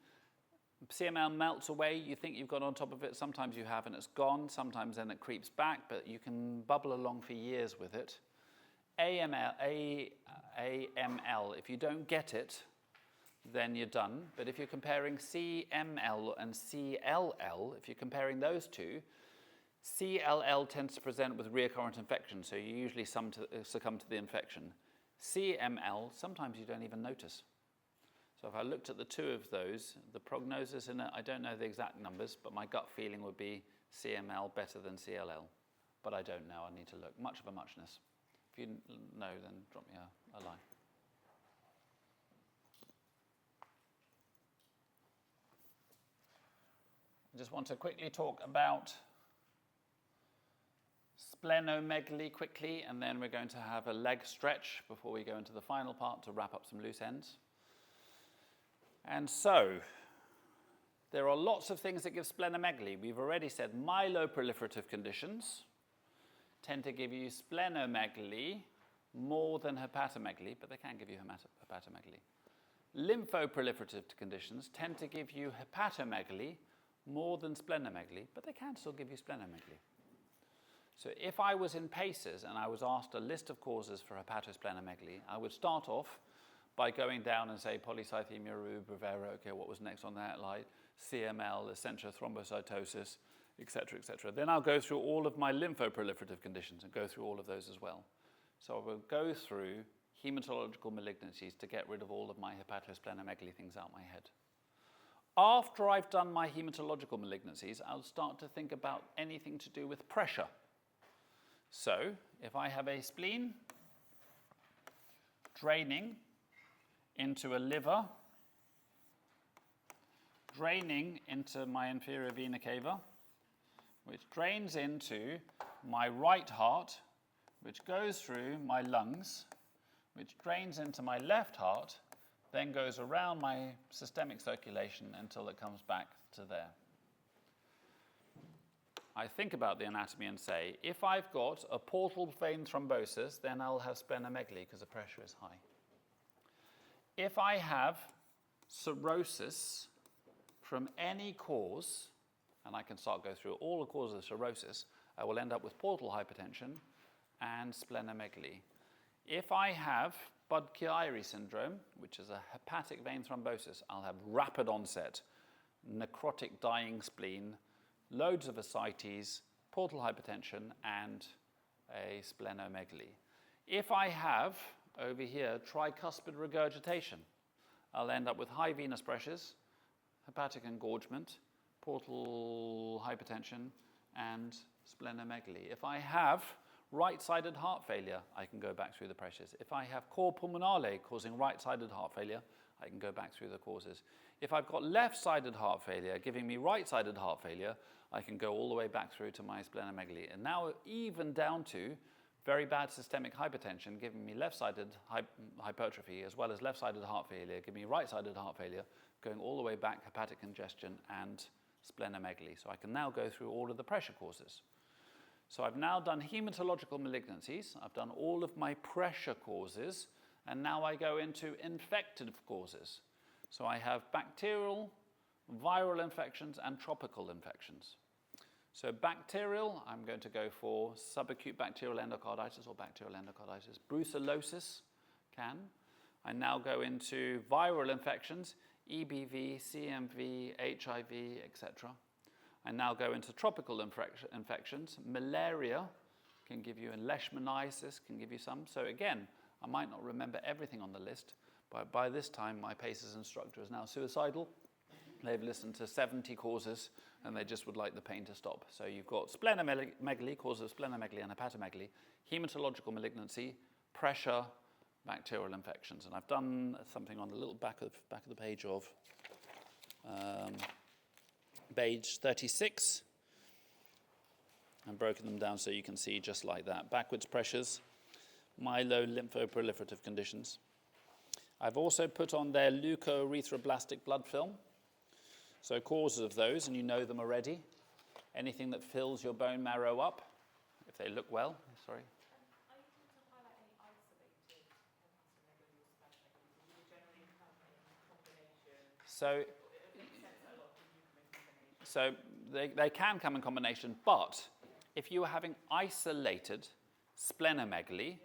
CML melts away, you think you've got on top of it, sometimes you have and it's gone, sometimes then it creeps back, but you can bubble along for years with it. AML, if you don't get it, then you're done. But if you're comparing CML and CLL, if you're comparing those two, CLL tends to present with recurrent infection, so you usually succumb to the infection. CML, sometimes you don't even notice. So if I looked at the two of those, the prognosis in it, I don't know the exact numbers, but my gut feeling would be CML better than CLL. But I don't know, I need to look. Much of a muchness. If you know, then drop me a line. I just want to quickly talk about splenomegaly quickly, and then we're going to have a leg stretch before we go into the final part to wrap up some loose ends. And so, there are lots of things that give splenomegaly. We've already said myeloproliferative conditions tend to give you splenomegaly, more than hepatomegaly, but they can give you hepatomegaly. Lymphoproliferative conditions tend to give you hepatomegaly more than splenomegaly, but they can still give you splenomegaly. So if I was in PACES and I was asked a list of causes for hepatosplenomegaly, I would start off by going down and say polycythemia rubra, Bravera, okay, what was next on that line? CML, essential thrombocytosis, etc., etc. Then I'll go through all of my lymphoproliferative conditions and go through all of those as well. So I will go through haematological malignancies to get rid of all of my hepatosplenomegaly things out my head. After I've done my haematological malignancies, I'll start to think about anything to do with pressure. So if I have a spleen draining into a liver, draining into my inferior vena cava, which drains into my right heart, which goes through my lungs, which drains into my left heart, then goes around my systemic circulation until it comes back to there. I think about the anatomy and say, if I've got a portal vein thrombosis, then I'll have splenomegaly because the pressure is high. If I have cirrhosis from any cause, and I can start go through all the causes of cirrhosis, I will end up with portal hypertension and splenomegaly. If I have Budd-Chiari syndrome, which is a hepatic vein thrombosis, I'll have rapid onset, necrotic dying spleen, loads of ascites, portal hypertension, and a splenomegaly. If I have, over here, tricuspid regurgitation, I'll end up with high venous pressures, hepatic engorgement, portal hypertension, and splenomegaly. If I have right-sided heart failure, I can go back through the pressures. If I have cor pulmonale causing right-sided heart failure, I can go back through the causes. If I've got left-sided heart failure giving me right-sided heart failure, I can go all the way back through to my splenomegaly. And now even down to very bad systemic hypertension giving me left-sided hypertrophy as well as left-sided heart failure, giving me right-sided heart failure, going all the way back hepatic congestion and splenomegaly. So I can now go through all of the pressure causes. So I've now done haematological malignancies, I've done all of my pressure causes, and now I go into infective causes. So I have bacterial, viral infections, and tropical infections. So bacterial, I'm going to go for subacute bacterial endocarditis or bacterial endocarditis. Brucellosis can. I now go into viral infections, EBV, CMV, HIV, etc. I now go into tropical infections. Malaria can give you, and leishmaniasis can give you some. So again, I might not remember everything on the list, but by this time my PACES instructor is now suicidal. They've listened to 70 causes and they just would like the pain to stop. So you've got splenomegaly, causes of splenomegaly and hepatomegaly, haematological malignancy, pressure, bacterial infections. And I've done something on the little back of the page of page 36 and broken them down so you can see just like that. Backwards pressures, myelolymphoproliferative conditions. I've also put on there leukoerythroblastic blood film. So causes of those, and you know them already. Anything that fills your bone marrow up, if they look well, sorry. Are you able to highlight any isolated hepatomegaly or splenomegaly? Do you generally come in combination? So, It makes sense that a lot of them do come in combination. so they can come in combination, but if you are having isolated splenomegaly,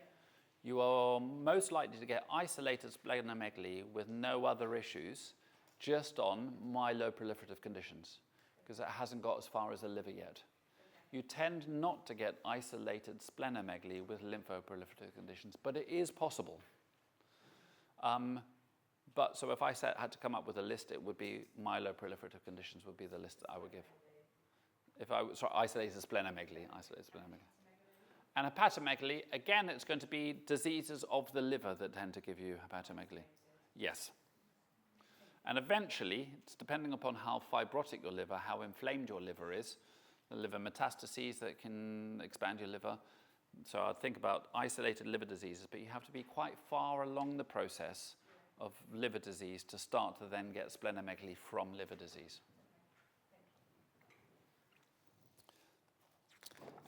you are most likely to get isolated splenomegaly with no other issues, just on myeloproliferative conditions, because it hasn't got as far as the liver yet. You tend not to get isolated splenomegaly with lymphoproliferative conditions, but it is possible. But so if I had to come up with a list, it would be myeloproliferative conditions would be the list that I would give. If I was isolated splenomegaly. And hepatomegaly, again, it's going to be diseases of the liver that tend to give you hepatomegaly. Yes. And eventually, it's depending upon how fibrotic your liver, how inflamed your liver is, the liver metastases that can expand your liver. So I'd think about isolated liver diseases, but you have to be quite far along the process of liver disease to start to then get splenomegaly from liver disease.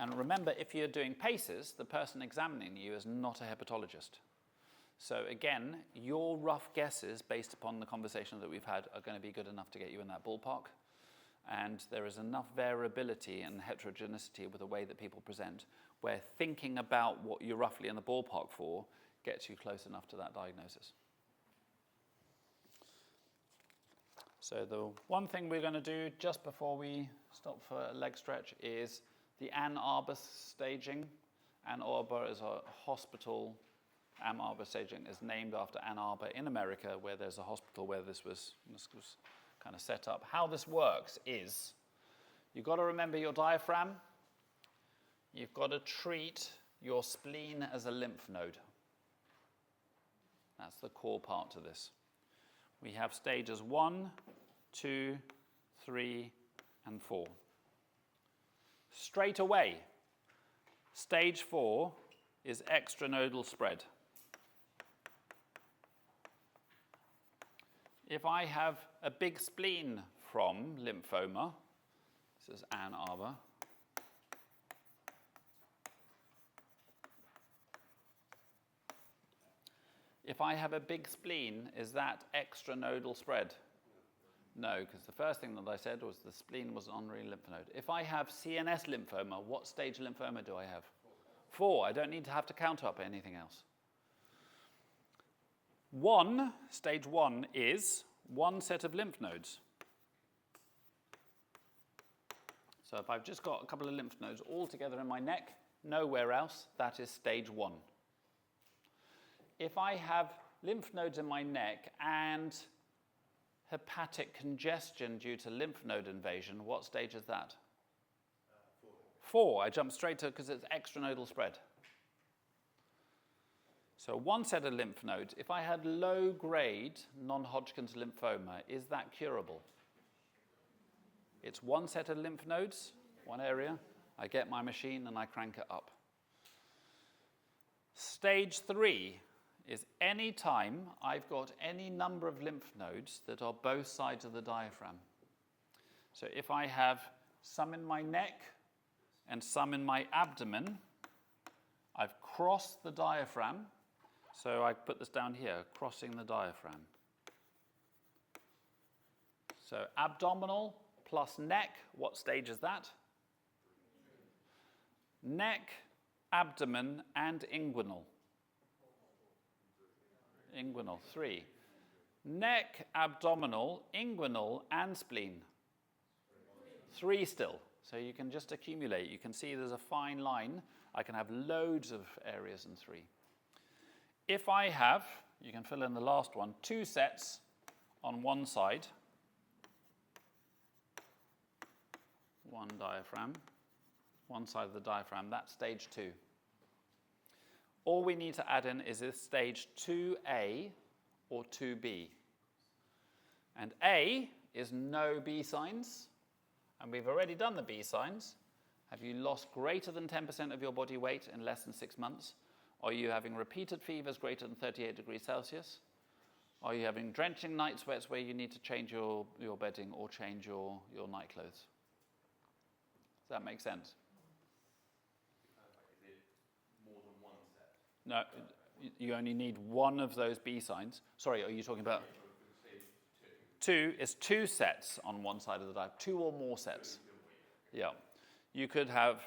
And remember, if you're doing paces, the person examining you is not a hepatologist. So again, your rough guesses based upon the conversation that we've had are going to be good enough to get you in that ballpark. And there is enough variability and heterogeneity with the way that people present, where thinking about what you're roughly in the ballpark for gets you close enough to that diagnosis. So the one thing we're going to do just before we stop for a leg stretch is the Ann Arbor staging. Ann Arbor is a hospital. Ann Arbor staging is named after Ann Arbor in America, where there's a hospital where this was kind of set up. How this works is you've got to remember your diaphragm. You've got to treat your spleen as a lymph node. That's the core part to this. We have stages 1, 2, 3, and 4. Straight away, stage 4 is extranodal spread. If I have a big spleen from lymphoma, this is Ann Arbor, if I have a big spleen, is that extranodal spread? No, because the first thing that I said was the spleen was an honorary lymph node. If I have CNS lymphoma, what stage lymphoma do I have? 4. I don't need to have to count up anything else. Stage 1 is one set of lymph nodes. So if I've just got a couple of lymph nodes all together in my neck, nowhere else, that is stage 1. If I have lymph nodes in my neck and hepatic congestion due to lymph node invasion, what stage is that? 4. I jump straight to, because it's extranodal spread. So one set of lymph nodes. If I had low-grade non-Hodgkin's lymphoma, is that curable? It's one set of lymph nodes, one area. I get my machine and I crank it up. Stage 3 is any time I've got any number of lymph nodes that are both sides of the diaphragm. So if I have some in my neck and some in my abdomen, I've crossed the diaphragm. So I put this down here, crossing the diaphragm. So abdominal plus neck, what stage is that? Neck, abdomen, and inguinal. Inguinal, 3. Neck, abdominal, inguinal, and spleen. 3 still. So you can just accumulate. You can see there's a fine line. I can have loads of areas in 3. If I have, you can fill in the last one, 2 sets on one side, one diaphragm, one side of the diaphragm, that's stage 2. All we need to add in is this stage 2A or 2B. And A is no B signs, and we've already done the B signs. Have you lost greater than 10% of your body weight in less than 6 months? Are you having repeated fevers greater than 38 degrees Celsius? Are you having drenching night sweats where you need to change your bedding or change your night clothes? Does that make sense? Is it more than one set? No, you only need one of those B signs. Sorry, are you talking about? Stage 2. 2 is 2 sets on one side of the diaphragm, 2 or more sets. Yeah. You could have,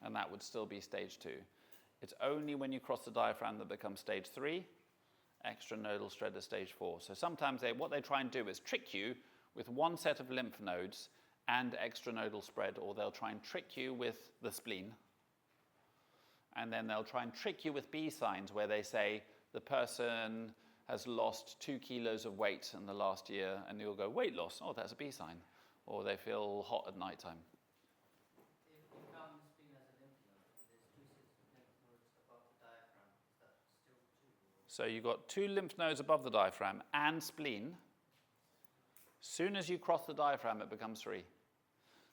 and that would still be stage 2. It's only when you cross the diaphragm that becomes stage 3. Extranodal spread is stage 4. So sometimes what they try and do is trick you with one set of lymph nodes and extranodal spread, or they'll try and trick you with the spleen. And then they'll try and trick you with B signs where they say the person has lost 2 kilos of weight in the last year, and you'll go, weight loss, oh, that's a B sign. Or they feel hot at night time. If we found the spleen as a lymph node, and there's 2 sets of lymph nodes above the diaphragm, is that still 2? So you've got 2 lymph nodes above the diaphragm and spleen. Soon as you cross the diaphragm, it becomes 3.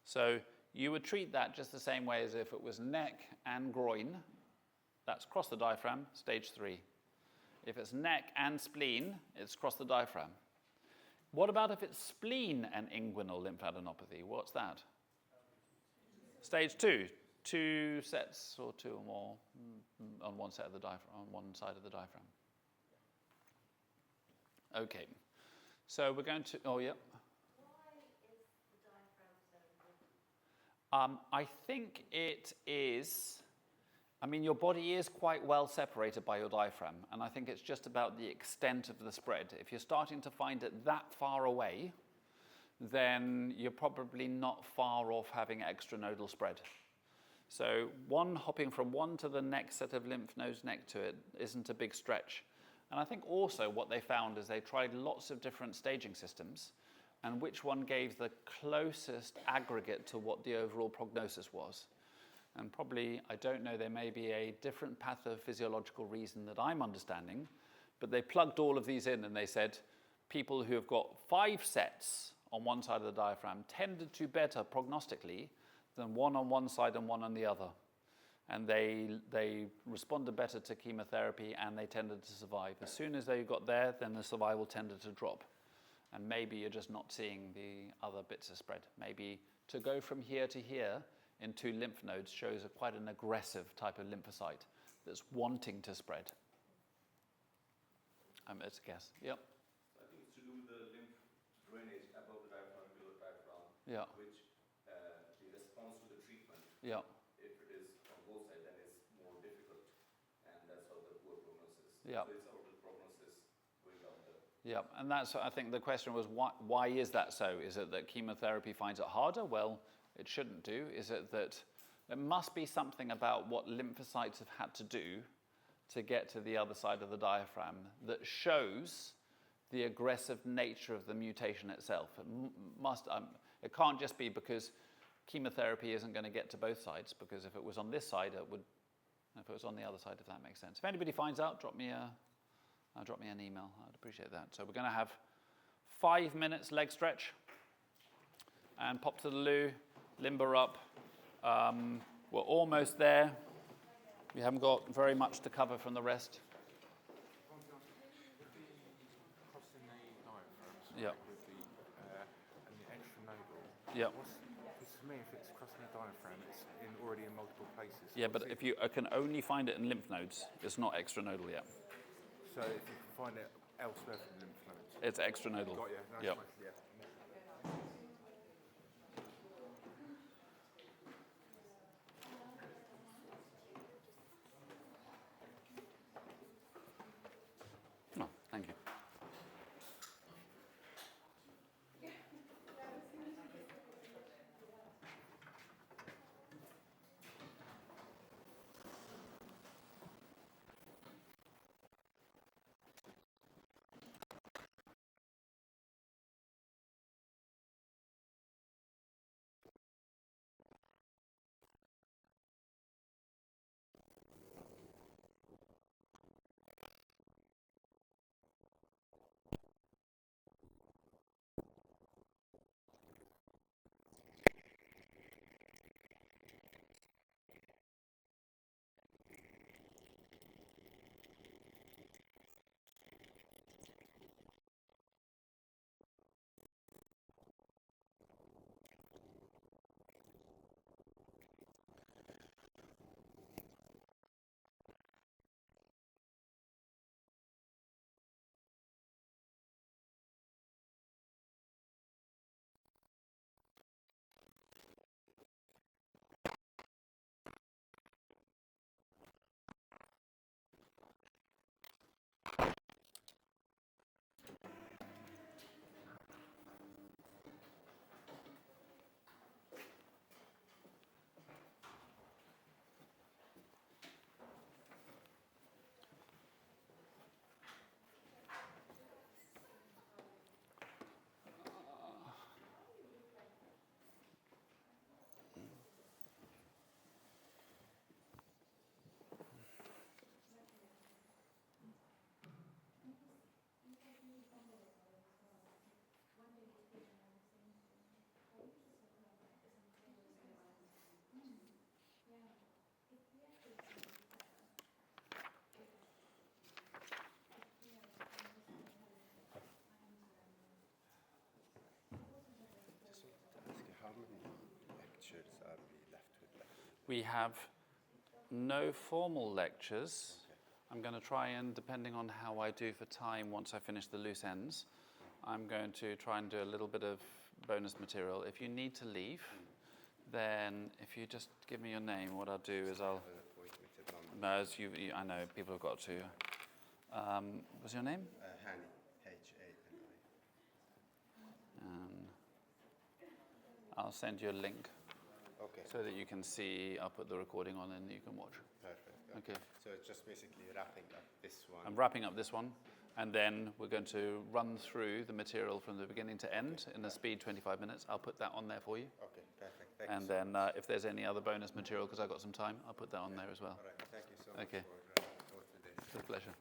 So you would treat that just the same way as if it was neck and groin. That's cross the diaphragm, stage 3. If it's neck and spleen, it's cross the diaphragm. What about if it's spleen and inguinal lymphadenopathy? What's that? Stage 2, 2 sets or 2 or more on one side of the diaphragm, on one side of the diaphragm. Okay, so we're going to, oh yeah. Why is the diaphragm so important? I think it is, I mean, your body is quite well separated by your diaphragm, and I think it's just about the extent of the spread. If you're starting to find it that far away, then you're probably not far off having extranodal spread. So hopping from one to the next set of lymph nodes next to it isn't a big stretch. And I think also what they found is they tried lots of different staging systems, and which one gave the closest aggregate to what the overall prognosis was. And probably, I don't know, there may be a different pathophysiological reason that I'm understanding, but they plugged all of these in and they said people who have got 5 sets on one side of the diaphragm tended to better prognostically than one on one side and one on the other. And they responded better to chemotherapy and they tended to survive. As soon as they got there, then the survival tended to drop. And maybe you're just not seeing the other bits of spread. Maybe to go from here to here in 2 lymph nodes shows quite an aggressive type of lymphocyte that's wanting to spread. It's a guess. Yep. So I think it's to do with the lymph drainage above the diaphragm, below the diaphragm, Yeah. which the response to the treatment, Yeah. if it is on both sides, then it's more difficult, and that's how the poor prognosis. Yeah. So it's how the prognosis going down the. Yeah, and that's, I think the question was, why is that so? Is it that chemotherapy finds it harder? Well, it shouldn't do. Is it that there must be something about what lymphocytes have had to do to get to the other side of the diaphragm that shows the aggressive nature of the mutation itself? It can't just be because chemotherapy isn't going to get to both sides, because if it was on this side, it would. If it was on the other side, if that makes sense. If anybody finds out, drop me an email. I'd appreciate that. So we're going to have 5 minutes leg stretch and pop to the loo, limber up. We're almost there. We haven't got very much to cover from the rest. Crossing the diaphragms, Yeah. with the and the extranodal. Yeah. Because to me, if it's crossing the diaphragm, it's already in multiple places. Yeah, but if you can only find it in lymph nodes, it's not extranodal yet. So if you can find it elsewhere from lymph nodes. It's extranodal. Got you. Nice, Yep. nice, yeah. No, thank you. We have no formal lectures. I'm going to try and, depending on how I do for time once I finish the loose ends, I'm going to try and do a little bit of bonus material. If you need to leave, then if you just give me your name, what I'll do is I'll... No, as I know people have got to. What's your name? Hani, H-A-N-I. I'll send you a link Okay, so that you can see. I'll put the recording on and you can watch. perfect. Okay. So it's just basically wrapping up this one. I'm wrapping up this one, and then we're going to run through the material from the beginning to end in a speed 25 minutes. I'll put that on there for you. Okay, perfect. Thank And you so then much. if there's any other bonus material, because I've got some time, I'll put that on there as well. All right, thank you so much Okay. for today. It's a pleasure.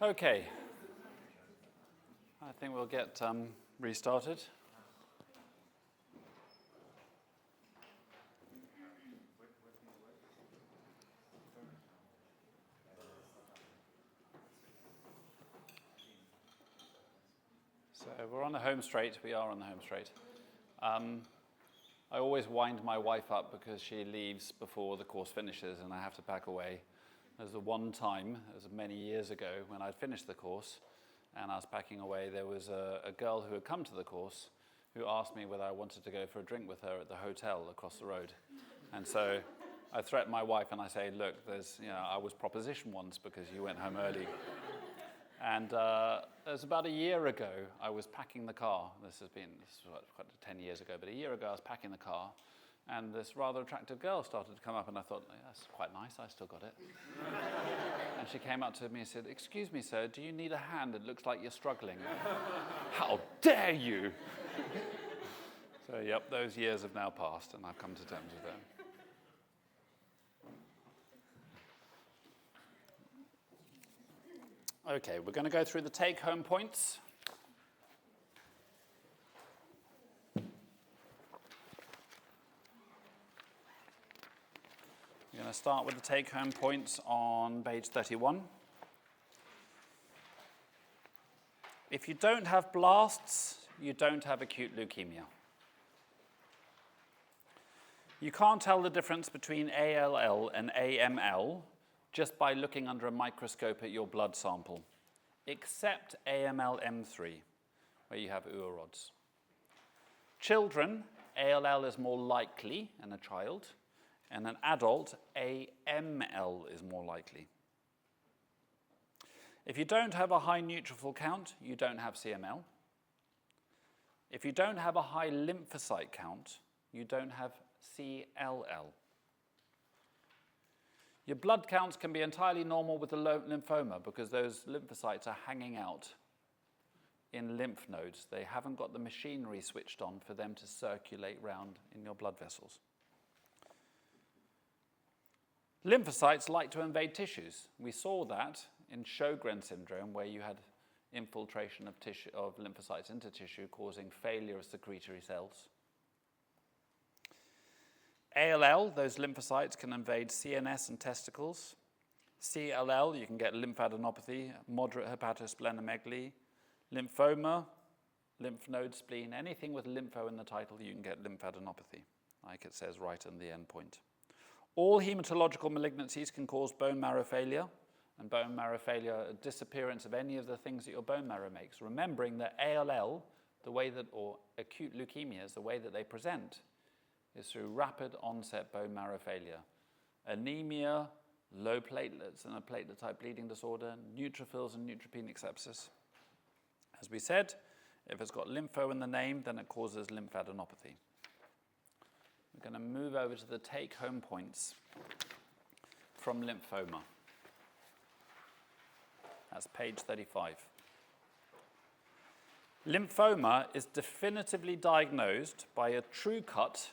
Okay. I think we'll get restarted. So we're on the home straight. We are on the home straight. I always wind my wife up because she leaves before the course finishes and I have to pack away. There's the one time, it was many years ago, when I'd finished the course and I was packing away, there was a girl who had come to the course who asked me whether I wanted to go for a drink with her at the hotel across the road. And so I threatened my wife and I say, look, I was propositioned once because you went home early. And it was about a year ago, I was packing the car. This was quite 10 years ago, but a year ago I was packing the car, and this rather attractive girl started to come up, and I thought, that's quite nice, I still got it. And she came up to me and said, excuse me, sir, do you need a hand? It looks like you're struggling. How dare you? So, yep, those years have now passed, and I've come to terms with them. Okay, we're going to go through the take-home points. We're going to start with the take-home points on page 31. If you don't have blasts, you don't have acute leukemia. You can't tell the difference between ALL and AML just by looking under a microscope at your blood sample, except AML-M3, where you have oorodds. Children, ALL is more likely in a child. In an adult, AML is more likely. If you don't have a high neutrophil count, you don't have CML. If you don't have a high lymphocyte count, you don't have CLL. Your blood counts can be entirely normal with a low lymphoma because those lymphocytes are hanging out in lymph nodes. They haven't got the machinery switched on for them to circulate round in your blood vessels. Lymphocytes like to invade tissues. We saw that in Sjogren syndrome, where you had infiltration of lymphocytes into tissue, causing failure of secretory cells. ALL, those lymphocytes can invade CNS and testicles. CLL, you can get lymphadenopathy, moderate hepatosplenomegaly. Lymphoma, lymph node, spleen, anything with lympho in the title, you can get lymphadenopathy, like it says right in the end point. All hematological malignancies can cause bone marrow failure, and bone marrow failure, a disappearance of any of the things that your bone marrow makes. Remembering that ALL, or acute leukemias, the way that they present is through rapid onset bone marrow failure. Anemia, low platelets and a platelet-type bleeding disorder, neutrophils and neutropenic sepsis. As we said, if it's got lympho in the name, then it causes lymphadenopathy. We're going to move over to the take-home points from lymphoma. That's page 35. Lymphoma is definitively diagnosed by a true cut,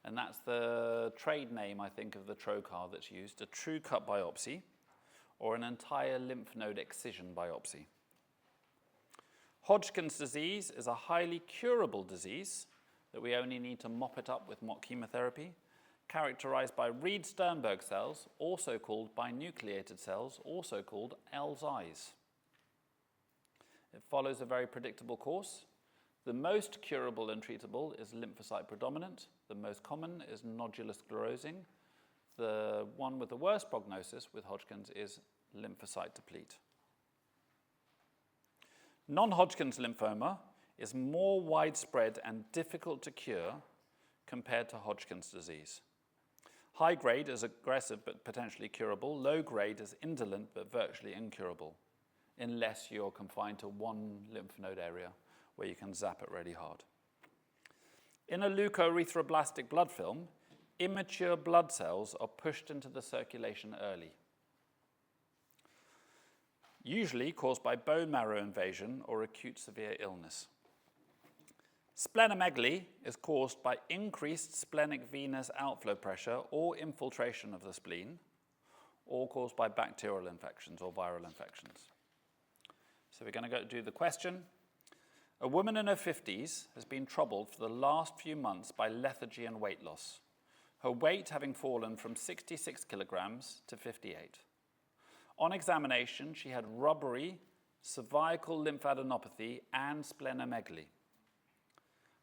and that's the trade name, I think, of the trocar that's used, a true cut biopsy, or an entire lymph node excision biopsy. Hodgkin's disease is a highly curable disease that we only need to mop it up with mock chemotherapy, characterized by Reed-Sternberg cells, also called binucleated cells, also called Alzheimer's. It follows a very predictable course. The most curable and treatable is lymphocyte predominant. The most common is nodular sclerosing. The one with the worst prognosis with Hodgkin's is lymphocyte deplete. Non-Hodgkin's lymphoma is more widespread and difficult to cure compared to Hodgkin's disease. High grade is aggressive but potentially curable. Low grade is indolent but virtually incurable, unless you're confined to one lymph node area where you can zap it really hard. In a leukoerythroblastic blood film, immature blood cells are pushed into the circulation early, usually caused by bone marrow invasion or acute severe illness. Splenomegaly is caused by increased splenic venous outflow pressure or infiltration of the spleen, or caused by bacterial infections or viral infections. So we're going to go do the question. A woman in her 50s has been troubled for the last few months by lethargy and weight loss, her weight having fallen from 66 kilograms to 58. On examination, she had rubbery cervical lymphadenopathy and splenomegaly.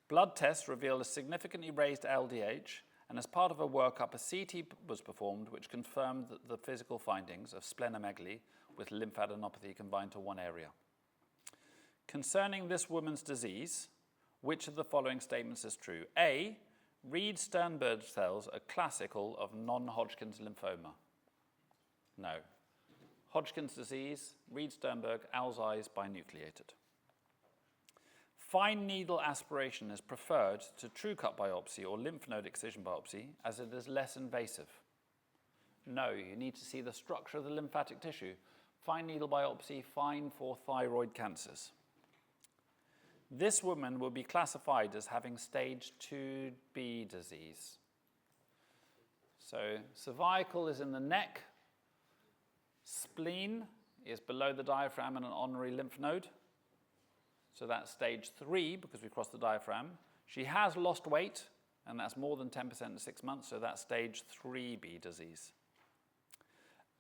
Blood tests revealed a significantly raised LDH, and as part of a workup, a CT was performed which confirmed the physical findings of splenomegaly with lymphadenopathy combined to one area. Concerning this woman's disease, which of the following statements is true? A, Reed-Sternberg cells are classical of non-Hodgkin's lymphoma. No. Hodgkin's disease, Reed-Sternberg, Alzheimer's, binucleated. Fine needle aspiration is preferred to true cut biopsy or lymph node excision biopsy as it is less invasive. No, you need to see the structure of the lymphatic tissue. Fine needle biopsy, fine for thyroid cancers. This woman will be classified as having stage 2B disease. So cervical is in the neck. Spleen is below the diaphragm and an honorary lymph node. So that's stage 3 because we crossed the diaphragm. She has lost weight, and that's more than 10% in 6 months, so that's stage 3B disease.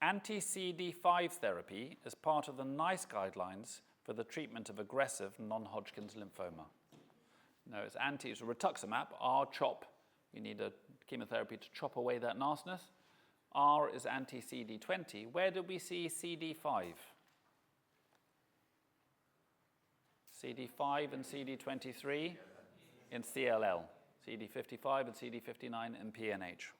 Anti-CD5 therapy is part of the NICE guidelines for the treatment of aggressive non-Hodgkin's lymphoma. No, it's rituximab, R-CHOP. You need a chemotherapy to chop away that nastiness. R is anti-CD20. Where do we see CD5? CD5 and CD23 in CLL. CD55 and CD59 in PNH.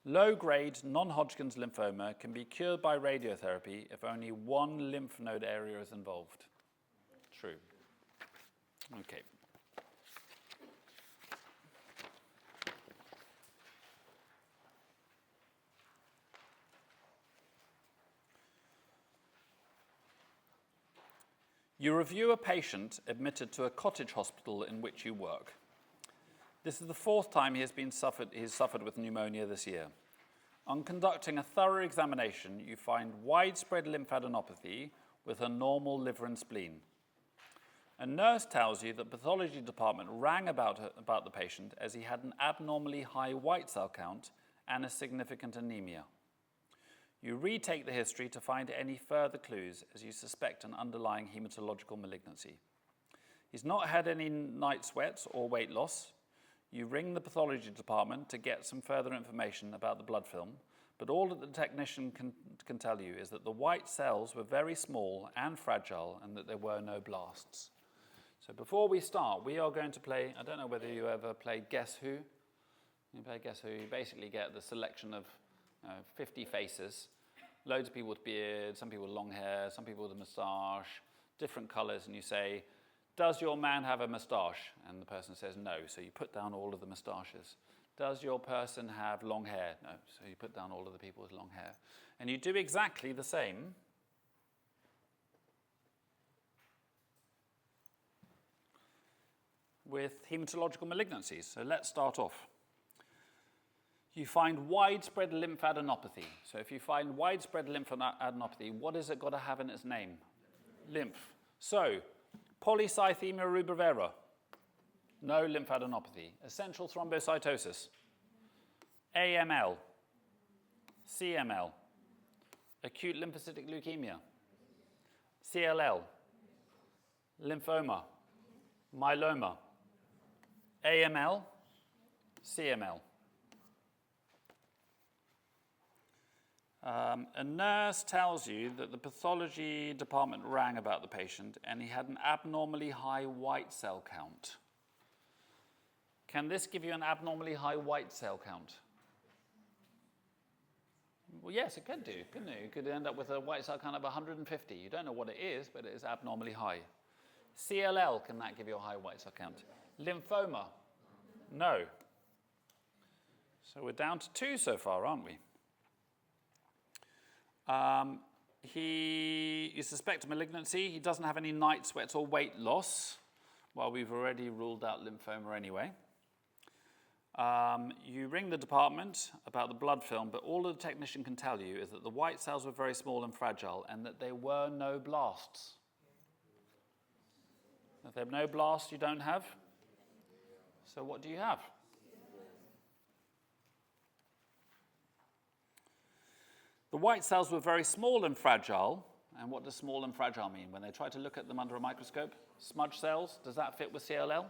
Low-grade non-Hodgkin's lymphoma can be cured by radiotherapy if only one lymph node area is involved. True. Okay. You review a patient admitted to a cottage hospital in which you work. This is the fourth time he has suffered with pneumonia this year. On conducting a thorough examination, you find widespread lymphadenopathy with a normal liver and spleen. A nurse tells you that the pathology department rang about the patient as he had an abnormally high white cell count and a significant anemia. You retake the history to find any further clues as you suspect an underlying hematological malignancy. He's not had any night sweats or weight loss. You ring the pathology department to get some further information about the blood film, but all that the technician can tell you is that the white cells were very small and fragile and that there were no blasts. So before we start, we are going to play, I don't know whether you ever played Guess Who. You play Guess Who, you basically get the selection of 50 faces, loads of people with beard, some people with long hair, some people with a moustache, different colours, and you say, does your man have a moustache? And the person says no, so you put down all of the moustaches. Does your person have long hair? No, so you put down all of the people with long hair. And you do exactly the same with hematological malignancies. So let's start off. You find widespread lymphadenopathy. So if you find widespread lymphadenopathy, what has it got to have in its name? Lymph. So, polycythemia rubra vera, no lymphadenopathy. Essential thrombocytosis, AML, CML, acute lymphocytic leukemia, CLL, lymphoma, myeloma, AML, CML. A nurse tells you that the pathology department rang about the patient and he had an abnormally high white cell count. Can this give you an abnormally high white cell count? Well, yes, it could do, couldn't it? You could end up with a white cell count of 150. You don't know what it is, but it is abnormally high. CLL, can that give you a high white cell count? Lymphoma? No. So we're down to 2 so far, aren't we? You suspect a malignancy. He doesn't have any night sweats or weight loss. Well, we've already ruled out lymphoma anyway. You ring the department about the blood film, but all the technician can tell you is that the white cells were very small and fragile and that there were no blasts. If there are no blasts, you don't have. So what do you have? The white cells were very small and fragile. And what does small and fragile mean? When they try to look at them under a microscope, smudge cells, does that fit with CLL?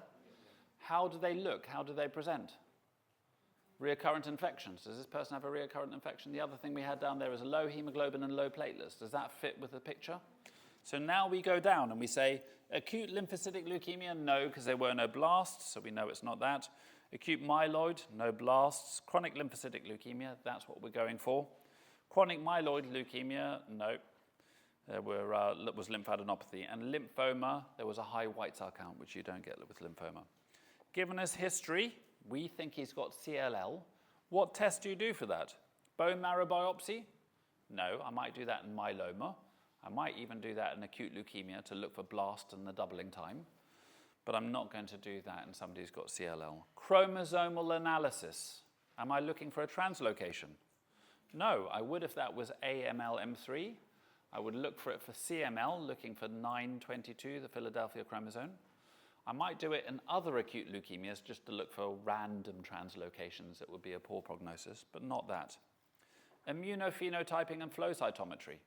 How do they look? How do they present? Recurrent infections. Does this person have a recurrent infection? The other thing we had down there is a low hemoglobin and low platelets. Does that fit with the picture? So now we go down and we say acute lymphocytic leukemia, no, because there were no blasts, so we know it's not that. Acute myeloid, no blasts. Chronic lymphocytic leukemia, that's what we're going for. Chronic myeloid leukemia, no. There was lymphadenopathy. And lymphoma, there was a high white cell count, which you don't get with lymphoma. Given us history, we think he's got CLL. What test do you do for that? Bone marrow biopsy? No, I might do that in myeloma. I might even do that in acute leukemia to look for blast and the doubling time. But I'm not going to do that in somebody who's got CLL. Chromosomal analysis. Am I looking for a translocation? No, I would if that was AML-M3. I would look for it for CML, looking for 922, the Philadelphia chromosome. I might do it in other acute leukemias just to look for random translocations that would be a poor prognosis, but not that. Immunophenotyping and flow cytometry.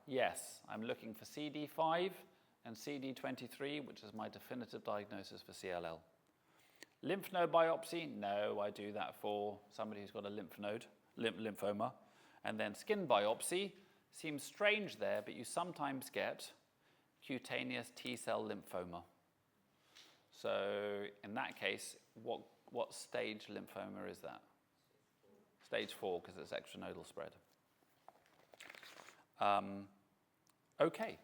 Yes, I'm looking for CD5 and CD23, which is my definitive diagnosis for CLL. Lymph node biopsy, no, I do that for somebody who's got a lymph node, lymphoma. And then skin biopsy, seems strange there, but you sometimes get cutaneous T-cell lymphoma. So in that case, what stage lymphoma is that? Stage 4 because it's extranodal spread. Okay.